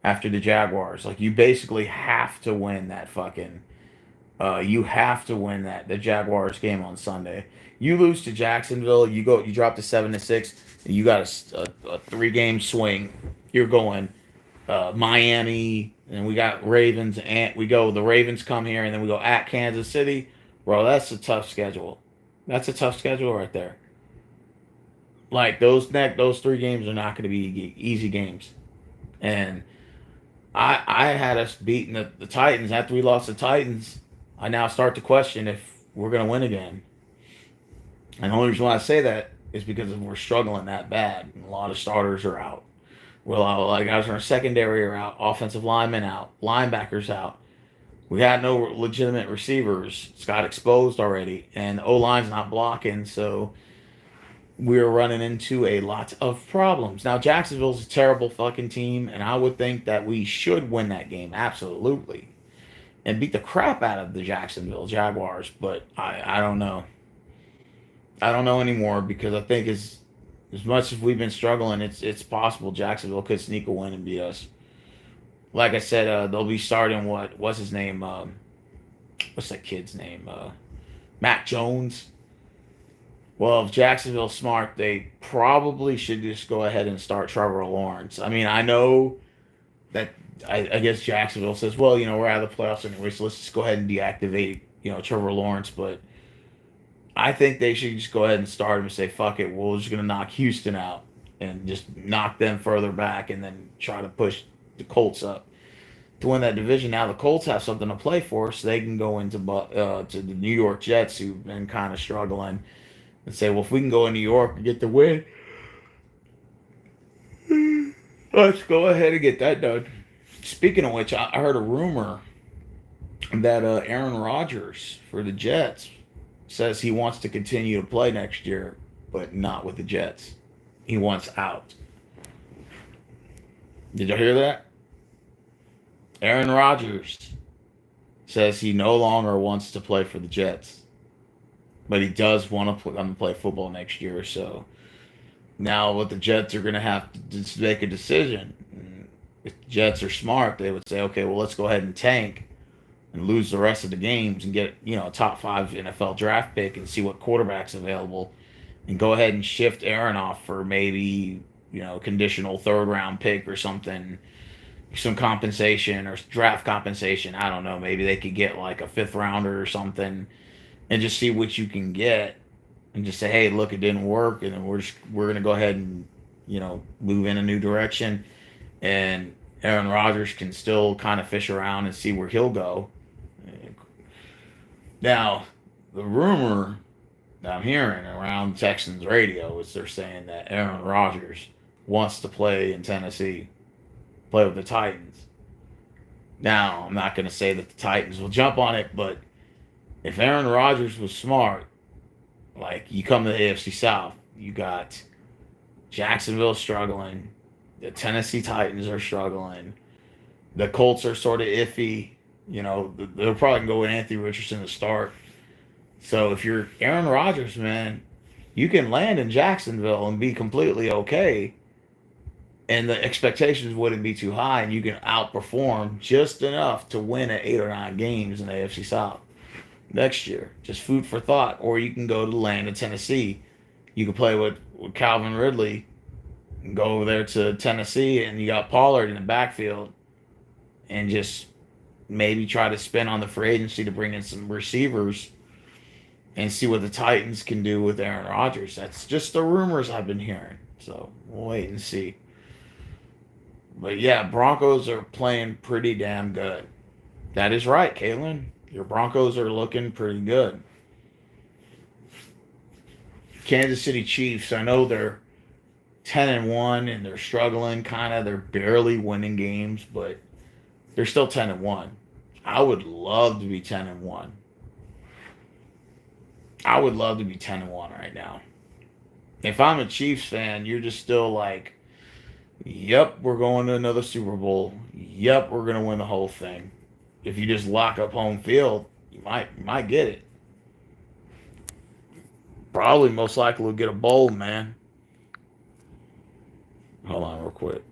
after the Jaguars. Like, you basically have to win that fucking... you have to win the Jaguars game on Sunday. You lose to Jacksonville, you drop to 7-6, and you got a 3-game swing. You're going Miami, and we got Ravens, and the Ravens come here, and then we go at Kansas City. Bro, that's a tough schedule. That's a tough schedule right there. Like, those 3 games are not going to be easy games. And I had us beating the Titans. After we lost the Titans, I now start to question if we're going to win again. And the only reason why I say that is because we're struggling that bad. A lot of starters are out. Like, guys in our secondary are out. Offensive linemen out. Linebackers out. We had no legitimate receivers. It's got exposed already. And O-line's not blocking, so we're running into a lot of problems. Now, Jacksonville's a terrible fucking team, and I would think that we should win that game, absolutely, and beat the crap out of the Jacksonville Jaguars, but I don't know. I don't know anymore, because I think as much as we've been struggling, it's possible Jacksonville could sneak a win and beat us. Like I said, they'll be starting what's his name? What's that kid's name? Mac Jones. Well, if Jacksonville's smart, they probably should just go ahead and start Trevor Lawrence. I mean, I know that I guess Jacksonville says, well, we're out of the playoffs anyway, so let's just go ahead and deactivate, Trevor Lawrence. But I think they should just go ahead and start him and say, fuck it, we're just going to knock Houston out and just knock them further back and then try to push the Colts up to win that division. Now the Colts have something to play for, so they can go into to the New York Jets, who've been kind of struggling, and say, well, if we can go in New York and get the win, let's go ahead and get that done. Speaking of which, I heard a rumor that Aaron Rodgers for the Jets says he wants to continue to play next year, but not with the Jets. He wants out. Did you hear that? Aaron Rodgers says he no longer wants to play for the Jets, but he does want to play football next year or so. Now, what the Jets are going to have to just make a decision. If the Jets are smart, they would say, okay, well, let's go ahead and tank and lose the rest of the games and get, a top 5 NFL draft pick and see what quarterback's available and go ahead and shift Aaron off for maybe, conditional 3rd round pick or something, some compensation or draft compensation. I don't know. Maybe they could get like a 5th rounder or something and just see what you can get and just say, hey, look, it didn't work. And then we're going to go ahead and, move in a new direction. And Aaron Rodgers can still kind of fish around and see where he'll go. Now, the rumor that I'm hearing around Texans radio is they're saying that Aaron Rodgers wants to play in Tennessee, play with the Titans. Now, I'm not going to say that the Titans will jump on it, but if Aaron Rodgers was smart, like you come to the AFC South, you got Jacksonville struggling, the Tennessee Titans are struggling, the Colts are sort of iffy. They'll probably go with Anthony Richardson to start. So if you're Aaron Rodgers, man, you can land in Jacksonville and be completely okay. And the expectations wouldn't be too high, and you can outperform just enough to win at 8 or 9 games in the AFC South next year. Just food for thought. Or you can go to the land of Tennessee. You can play with Calvin Ridley and go over there to Tennessee, and you got Pollard in the backfield and just maybe try to spend on the free agency to bring in some receivers and see what the Titans can do with Aaron Rodgers. That's just the rumors I've been hearing. So we'll wait and see. But yeah, Broncos are playing pretty damn good. That is right, Caitlin. Your Broncos are looking pretty good. Kansas City Chiefs, I know they're 10-1 and they're struggling kind of. They're barely winning games, but they're still 10-1. I would love to be 10-1. I would love to be 10-1 right now. If I'm a Chiefs fan, you're just still like, yep, we're going to another Super Bowl. Yep, we're going to win the whole thing. If you just lock up home field, you might get it. Probably most likely we'll get a bowl, man. Hold on real quick.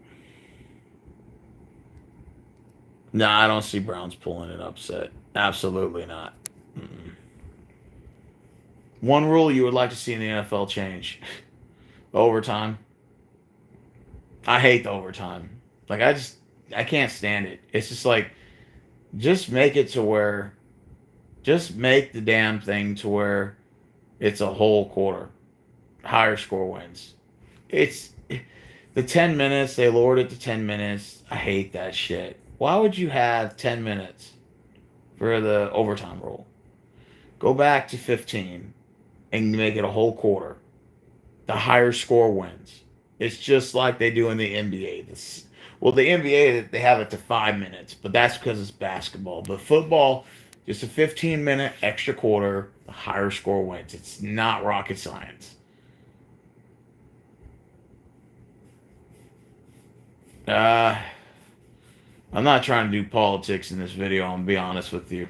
Nah, I don't see Browns pulling an upset. Absolutely not. Mm-mm. One rule you would like to see in the NFL change. Overtime. I hate the overtime. Like, I can't stand it. It's just like, just make it to where, just make the damn thing to where it's a whole quarter. Higher score wins. It's the 10 minutes, they lowered it to 10 minutes. I hate that shit. Why would you have 10 minutes for the overtime rule? Go back to 15 and make it a whole quarter. The higher score wins. It's just like they do in the NBA. The NBA, they have it to 5 minutes, but that's because it's basketball. But football, just a 15-minute extra quarter, the higher score wins. It's not rocket science. I'm not trying to do politics in this video, I'm going to be honest with you.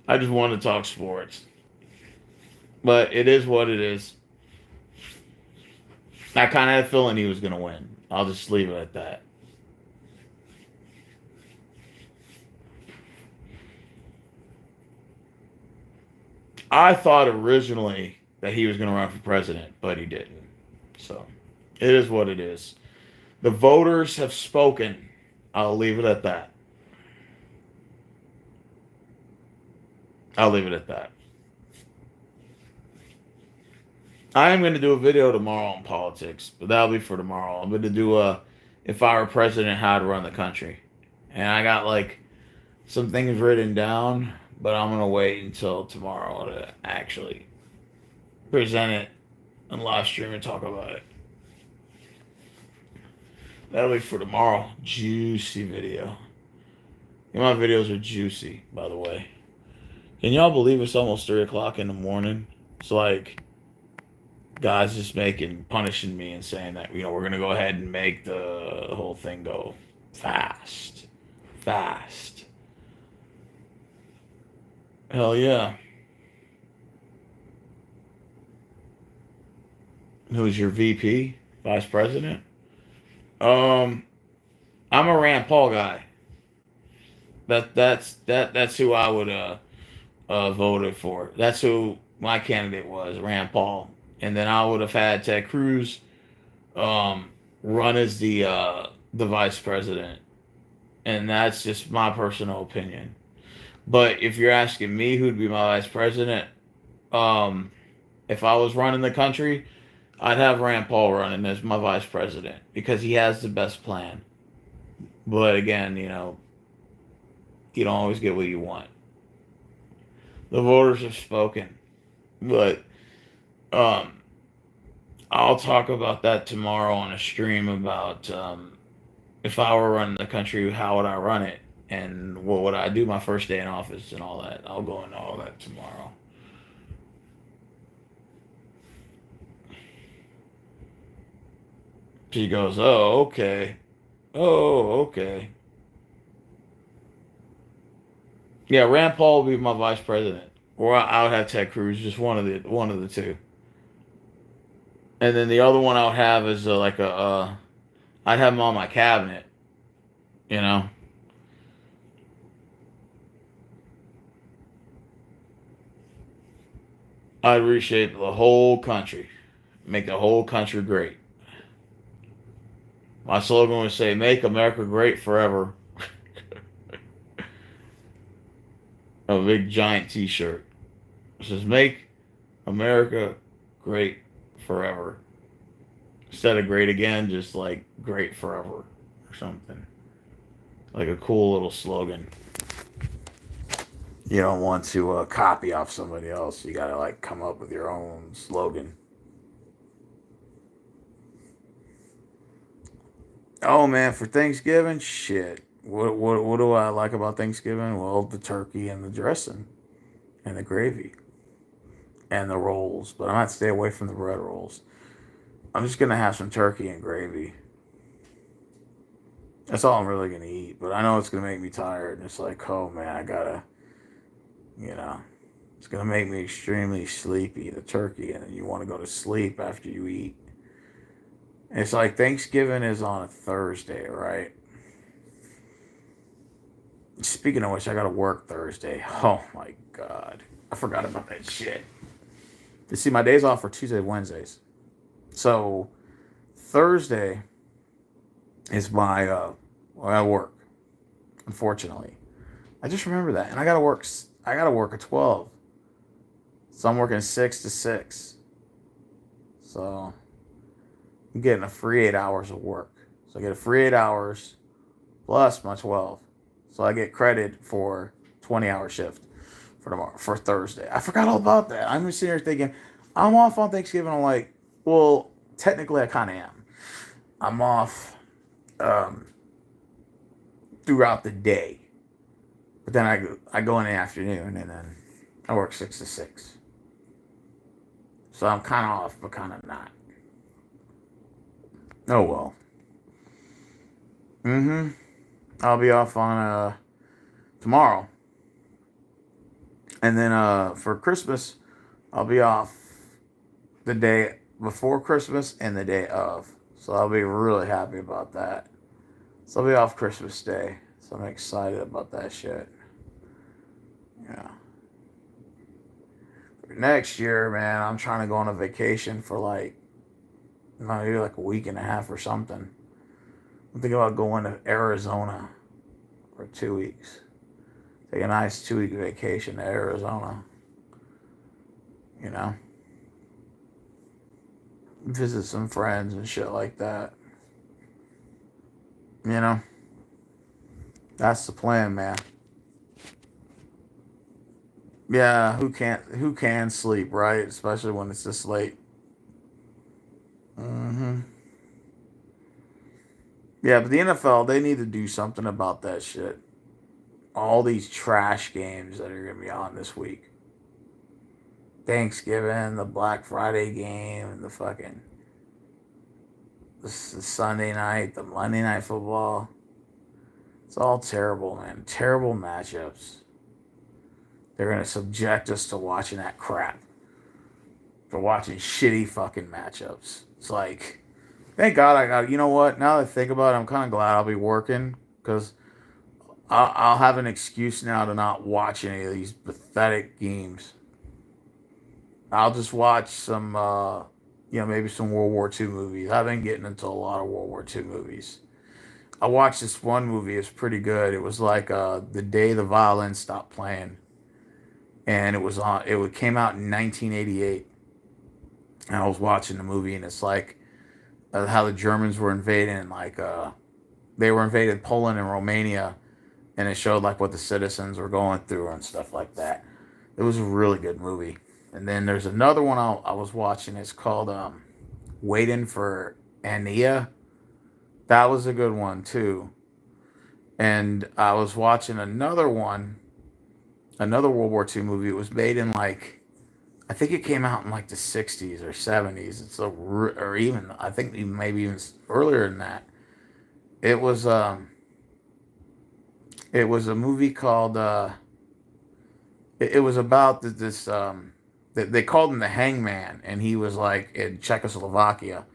I just want to talk sports. But it is what it is. I kind of had a feeling he was going to win. I'll just leave it at that. I thought originally that he was going to run for president, but he didn't. So it is what it is. The voters have spoken. I'll leave it at that. I'll leave it at that. I am going to do a video tomorrow on politics, but that'll be for tomorrow. I'm going to do a if I were president, how to run the country. And I got like some things written down, but I'm going to wait until tomorrow to actually present it and live stream and talk about it. That'll be for tomorrow. Juicy video. And my videos are juicy, by the way. Can y'all believe it's almost 3 o'clock in the morning? It's like God's just punishing me and saying that, we're going to go ahead and make the whole thing go fast. Fast. Hell yeah. Who's your VP? Vice President? I'm a Rand Paul guy. That's who I would voted for. That's who my candidate was, Rand Paul. And then I would have had Ted Cruz run as the vice president. And that's just my personal opinion. But if you're asking me who'd be my vice president, if I was running the country, I'd have Rand Paul running as my vice president because he has the best plan. But again, you don't always get what you want. The voters have spoken. But I'll talk about that tomorrow on a stream about if I were running the country, how would I run it? And what would I do my first day in office and all that? I'll go into all that tomorrow. She goes, oh, okay. Oh, okay. Yeah, Rand Paul would be my vice president. Or I would have Ted Cruz, just one of the two. And then the other one I would have is I'd have him on my cabinet, you know. I'd reshape the whole country, make the whole country great. My slogan would say, "Make America Great Forever." A big giant T-shirt. It says, "Make America Great Forever." Instead of great again, just like great forever or something. Like a cool little slogan. You don't want to copy off somebody else. You gotta like come up with your own slogan. Oh man, for Thanksgiving, shit. What do I like about Thanksgiving? Well, the turkey and the dressing and the gravy and the rolls. But I might stay away from the bread rolls. I'm just gonna have some turkey and gravy. That's all I'm really gonna eat. But I know it's gonna make me tired. And it's like, oh man, I gotta, you know, it's gonna make me extremely sleepy. The turkey, and then you want to go to sleep after you eat. It's like Thanksgiving is on a Thursday, right? Speaking of which, I gotta work Thursday. Oh my god. I forgot about that shit. You see, my days off are Tuesday, Wednesdays. So Thursday is my I work. Unfortunately. I just remember that. And I gotta work at 12. So I'm working 6 to 6. So I'm getting a free 8 hours of work. So I get a free 8 hours plus my 12. So I get credit for 20-hour shift for tomorrow, for Thursday. I forgot all about that. I'm just sitting here thinking, I'm off on Thanksgiving. I'm like, well, technically I kind of am. I'm off throughout the day. But then I go in the afternoon and then I work 6 to 6. So I'm kind of off, but kind of not. Oh well. Mm-hmm. I'll be off on tomorrow. And then for Christmas, I'll be off the day before Christmas and the day of. So I'll be really happy about that. So I'll be off Christmas Day. So I'm excited about that shit. Yeah. Next year, man, I'm trying to go on a vacation for like maybe like a week and a half or something. I'm thinking about going to Arizona for 2 weeks. Take a nice 2 week vacation to Arizona. You know, visit some friends and shit like that. You know, that's the plan, man. Yeah, who can sleep, right? Especially when it's this late. Hmm. Yeah, but the NFL, they need to do something about that shit. All these trash games that are gonna be on this week. Thanksgiving, the Black Friday game, the Sunday night, the Monday night football. It's all terrible, man. Terrible matchups. They're gonna subject us to watching that crap. For watching shitty fucking matchups. It's like, thank God I got. You know what? Now that I think about it, I'm kind of glad I'll be working because I'll have an excuse now to not watch any of these pathetic games. I'll just watch some, maybe some World War II movies. I've been getting into a lot of World War II movies. I watched this one movie. It's pretty good. It was like the day the violin stopped playing, and it was on. Came out in 1988, and I was watching the movie, and it's like how the Germans were invading, like they were invading Poland and Romania, and it showed like what the citizens were going through and stuff like that. It was a really good movie. And then there's another one I was watching. It's called Waiting for Ania. That was a good one too. And I was watching another one, another World War II movie. It was made in like, I think it came out in like the 60s or 70s. Or even I think maybe even earlier than that. It was um it was a movie called it was about this they called him the Hangman, and he was like in Czechoslovakia,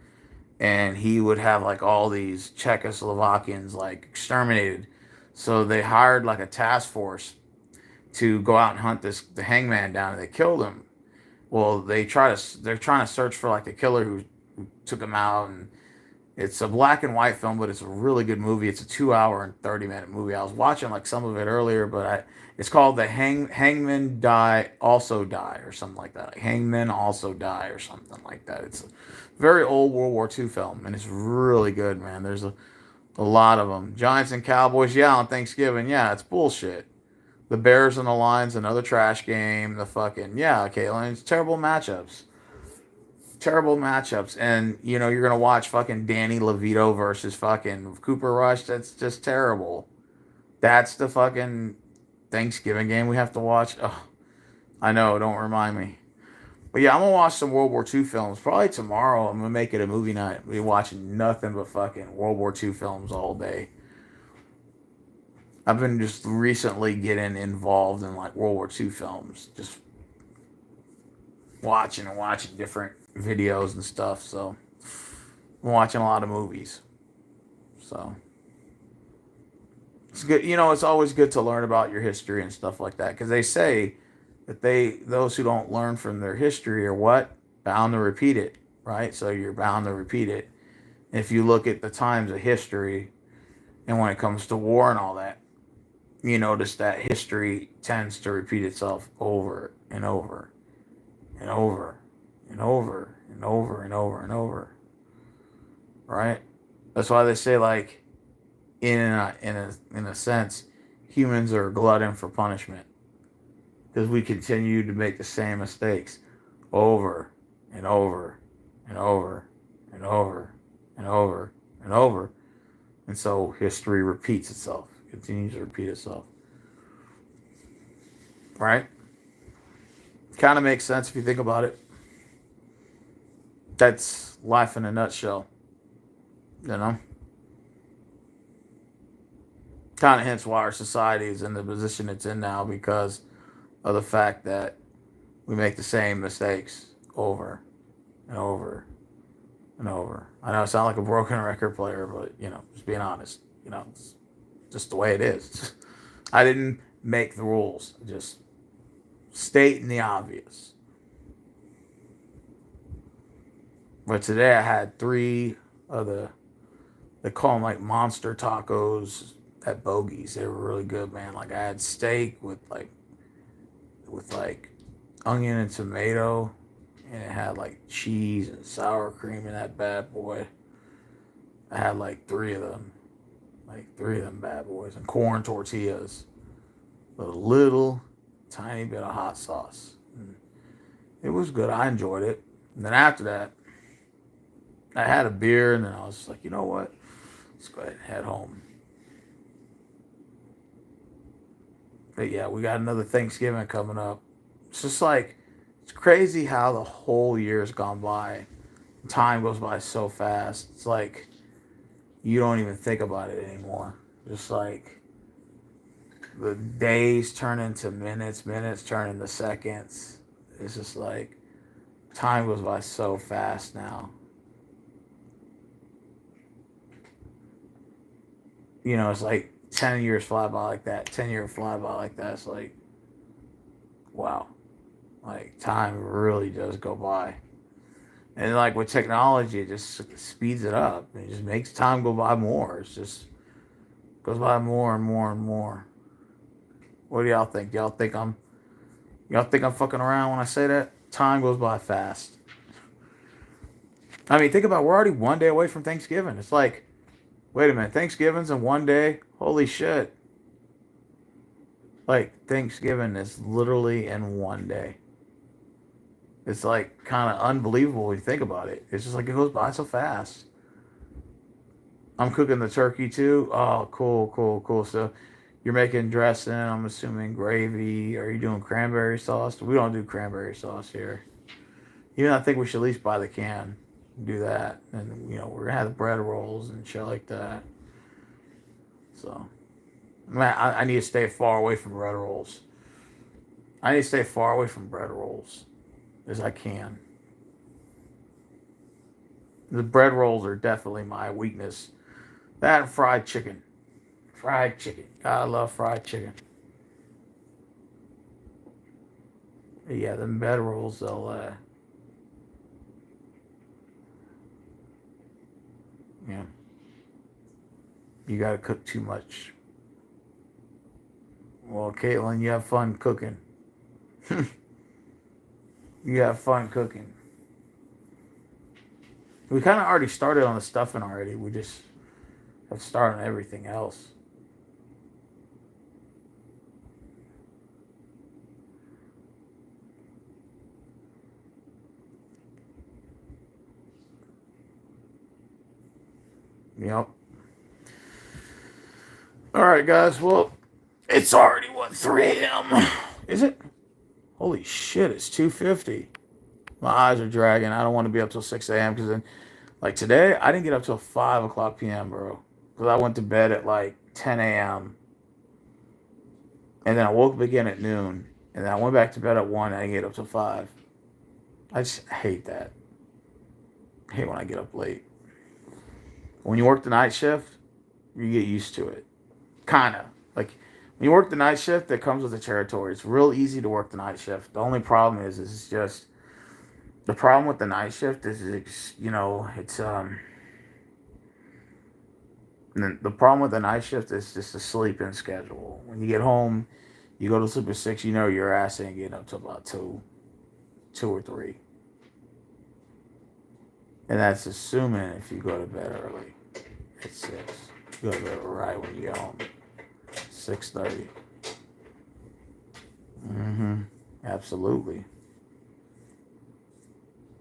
and he would have like all these Czechoslovakians like exterminated. So they hired like a task force to go out and hunt the Hangman down, and they killed him. Well, they're trying to search for like the killer who took him out, and it's a black and white film, but it's a really good movie. It's a 2 hour and 30 minute movie. I was watching like some of it earlier, but it's called the Hangmen Die Also Die or something like that. Like Hangmen Also Die or something like that. It's a very old World War II film, and it's really good, man. There's a lot of them. Giants and Cowboys, yeah, on Thanksgiving, yeah, it's bullshit. The Bears and the Lions, another trash game. The fucking yeah, Caitlin, it's terrible matchups. Terrible matchups, and you're gonna watch fucking Danny Levito versus fucking Cooper Rush. That's just terrible. That's the fucking Thanksgiving game we have to watch. Oh, I know. Don't remind me. But yeah, I'm gonna watch some World War II films. Probably tomorrow. I'm gonna make it a movie night. We're watching nothing but fucking World War II films all day. I've been just recently getting involved in like World War II films, just watching and watching different videos and stuff. So I'm watching a lot of movies. So it's good. It's always good to learn about your history and stuff like that because they say that those who don't learn from their history are what bound to repeat it, right? So you're bound to repeat it. If you look at the times of history and when it comes to war and all that, you notice that history tends to repeat itself over and over and over and over and over and over and over, right? That's why they say like in a sense, humans are a glutton for punishment because we continue to make the same mistakes over and over and over and over and over and over, and so history repeats itself, continues to repeat itself, right? Kind of makes sense if you think about it. That's life in a nutshell, you know. Kind of hence why our society is in the position it's in now because of the fact that we make the same mistakes over and over and over. I know I sound like a broken record player, but just being honest, it's just the way it is. I didn't make the rules, just stating the obvious. But today I had three of they call them like monster tacos at Bogies. They were really good, man. Like I had steak with like onion and tomato, and it had like cheese and sour cream in that bad boy. I had like three of them bad boys, and corn tortillas with a little tiny bit of hot sauce. And it was good. I enjoyed it. And then after that, I had a beer, and then I was just like, you know what? Let's go ahead and head home. But yeah, we got another Thanksgiving coming up. It's just like, it's crazy how the whole year's gone by. Time goes by so fast. It's like you don't even think about it anymore. Just like the days turn into minutes, minutes turn into seconds. It's just like time goes by so fast now. You know, it's like 10 years fly by like that. 10-year fly by like that. It's like, wow. Like time really does go by. And like with technology, it just speeds it up. It just makes time go by more. It's just goes by more and more and more. What do y'all think? Y'all think I'm fucking around when I say that? Time goes by fast. I mean, think about it, we're already one day away from Thanksgiving. It's like, wait a minute, Thanksgiving's in one day? Holy shit. Like Thanksgiving is literally in one day. It's like kind of unbelievable when you think about it. It's just like it goes by so fast. I'm cooking the turkey too. Oh, cool, cool, cool. So you're making dressing, I'm assuming gravy. Are you doing cranberry sauce? We don't do cranberry sauce here. Even I think we should at least buy the can. Do that. And, you know, we're going to have the bread rolls and shit like that. So, man, I need to stay far away from bread rolls. I need to stay far away from bread rolls as I can. The bread rolls are definitely my weakness. That and fried chicken. Fried chicken. God, I love fried chicken. But yeah, the bread rolls, yeah, you got to cook too much. Well, Caitlin, you have fun cooking. You have fun cooking. We kind of already started on the stuffing already. We just have started on everything else. Yep. All right, guys. Well, it's already what 3 a.m. Is it? Holy shit! It's 2:50. My eyes are dragging. I don't want to be up till 6 a.m. because then, like today, I didn't get up till 5 o'clock p.m., bro. Because I went to bed at like 10 a.m. and then I woke up again at noon, and then I went back to bed at 1. And I didn't get up till 5. I just hate that. I hate when I get up late. When you work the night shift, you get used to it. Kind of. Like, when you work the night shift, that comes with the territory. It's real easy to work the night shift. The only problem is it's just, the problem with the night shift is, it's, you know, it's, the problem with the night shift is just the sleeping schedule. When you get home, you go to sleep at 6, you know your ass ain't getting up till about 2 or 3. And that's assuming if you go to bed early at 6. You go to bed right when you get home. 6:30. Mm-hmm. Absolutely.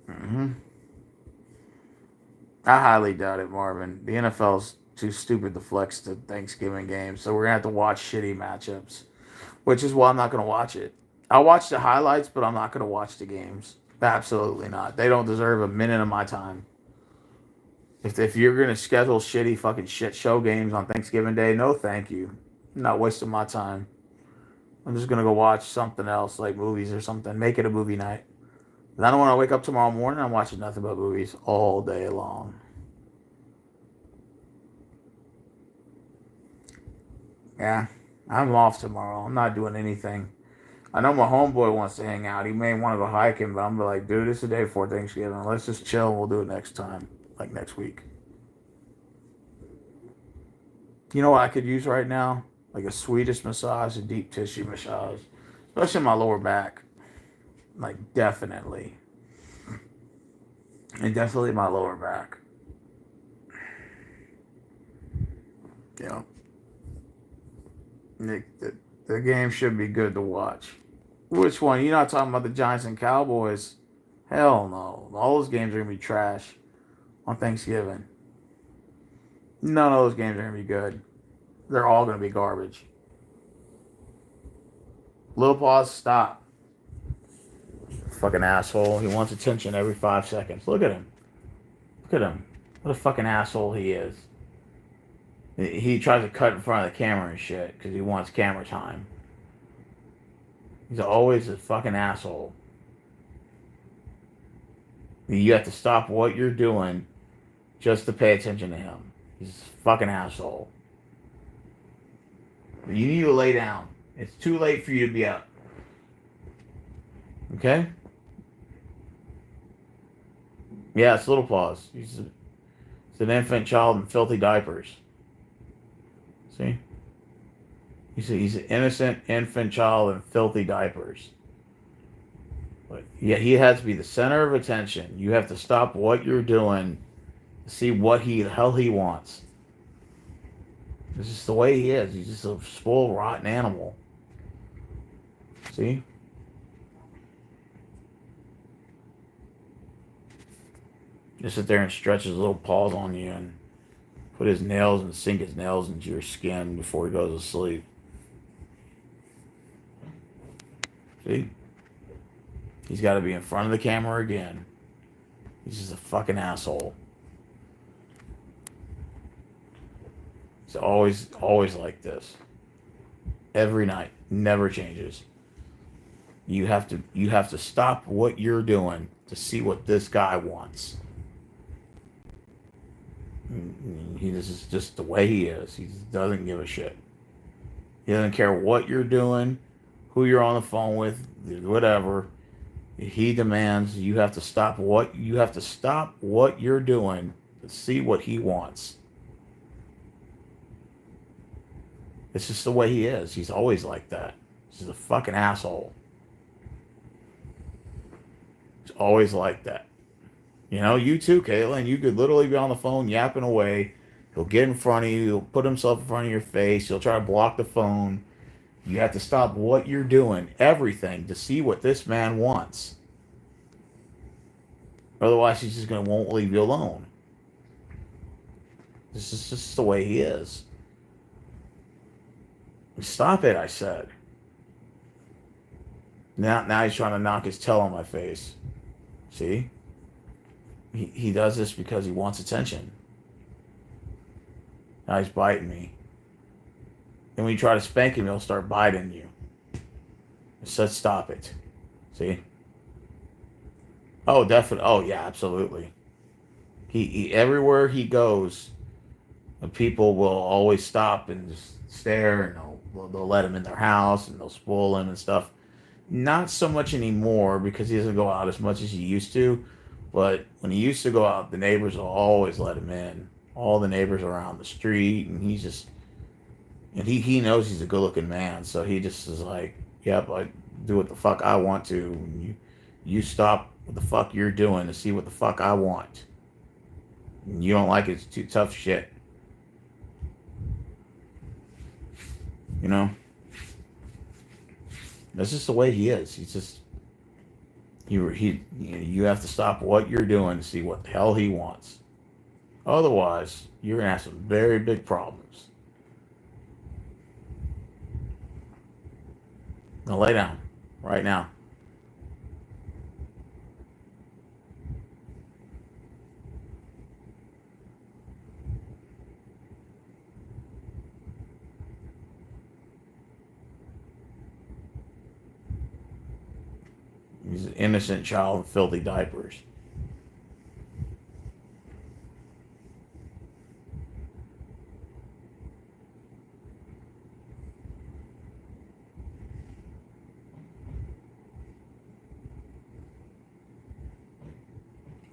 Mm-hmm. I highly doubt it, Marvin. The NFL's too stupid to flex the Thanksgiving game, so we're gonna have to watch shitty matchups, which is why I'm not gonna watch it. I'll watch the highlights, but I'm not gonna watch the games. Absolutely not. They don't deserve a minute of my time. If you're gonna schedule shitty fucking shit show games on Thanksgiving Day, no thank you. I'm not wasting my time. I'm just gonna go watch something else like movies or something. Make it a movie night. And I don't want to wake up tomorrow morning. I'm watching nothing but movies all day long. Yeah, I'm off tomorrow. I'm not doing anything. I know my homeboy wants to hang out. He may want to go hiking, but I'm like, dude, it's the day before Thanksgiving. Let's just chill and we'll do it next time, like next week. You know what I could use right now? Like a Swedish massage, a deep tissue massage, especially my lower back. Like definitely, and definitely my lower back. You know, the game should be good to watch. Which one? You're not talking about the Giants and Cowboys? Hell no. All those games are gonna be trash on Thanksgiving. None of those games are gonna be good. They're all gonna be garbage. Little pause, stop. Fucking asshole. He wants attention every 5 seconds. Look at him. Look at him. What a fucking asshole he is. He tries to cut in front of the camera and shit because he wants camera time. He's always a fucking asshole. You have to stop what you're doing just to pay attention to him. He's a fucking asshole. You need to lay down. It's too late for you to be up. Okay? Yeah, it's Little Paws. He's an infant child in filthy diapers. See? He's an innocent infant child in filthy diapers. But yeah, he has to be the center of attention. You have to stop what you're doing to see what the hell he wants. This is the way he is. He's just a spoiled, rotten animal. See? Just sit there and stretch his little paws on you and put his nails and sink his nails into your skin before he goes to sleep. See? He's got to be in front of the camera again. He's just a fucking asshole. He's always like this. Every night. Never changes. You have to stop what you're doing to see what this guy wants. This is just the way he is. He doesn't give a shit. He doesn't care what you're doing, who you're on the phone with, whatever. He demands you have to stop what you're doing to see what he wants. It's just the way he is. He's always like that. He's a fucking asshole. He's always like that. You know, you too, Caitlin. You could literally be on the phone yapping away. He'll get in front of you. He'll put himself in front of your face. He'll try to block the phone. You have to stop what you're doing, everything, to see what this man wants. Otherwise, he's just won't leave you alone. This is just the way he is. Stop it, I said. Now he's trying to knock his tail on my face. See? He does this because he wants attention. Now he's biting me. And when you try to spank him, he'll start biting you. I said stop it. See? Oh, definitely. Oh, yeah, absolutely. He everywhere he goes, people will always stop and just stare, and they'll let him in their house, and they'll spoil him and stuff. Not so much anymore because he doesn't go out as much as he used to. But when he used to go out, the neighbors will always let him in. All the neighbors around the street, and he knows he's a good-looking man, so he just is like, yep, I do what the fuck I want to. You stop what the fuck you're doing to see what the fuck I want. And you don't like it, it's too tough shit. You know? That's just the way he is. He's just... You have to stop what you're doing to see what the hell he wants. Otherwise, you're going to have some very big problems. Now lay down. Right now. He's an innocent child in filthy diapers.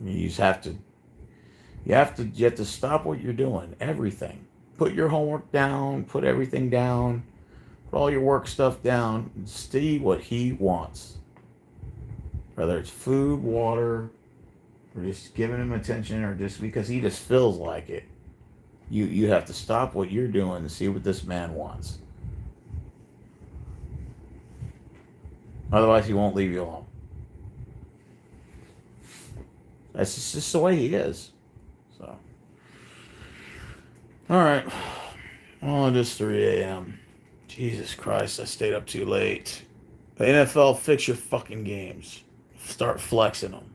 You just have to. You have to stop what you're doing. Everything. Put your homework down. Put everything down. Put all your work stuff down. And see what he wants. Whether it's food, water, or just giving him attention, or just because he just feels like it. You have to stop what you're doing and see what this man wants. Otherwise, he won't leave you alone. That's just the way he is. So, all right. Oh, it is 3 a.m. Jesus Christ, I stayed up too late. The NFL, fix your fucking games. Start flexing them.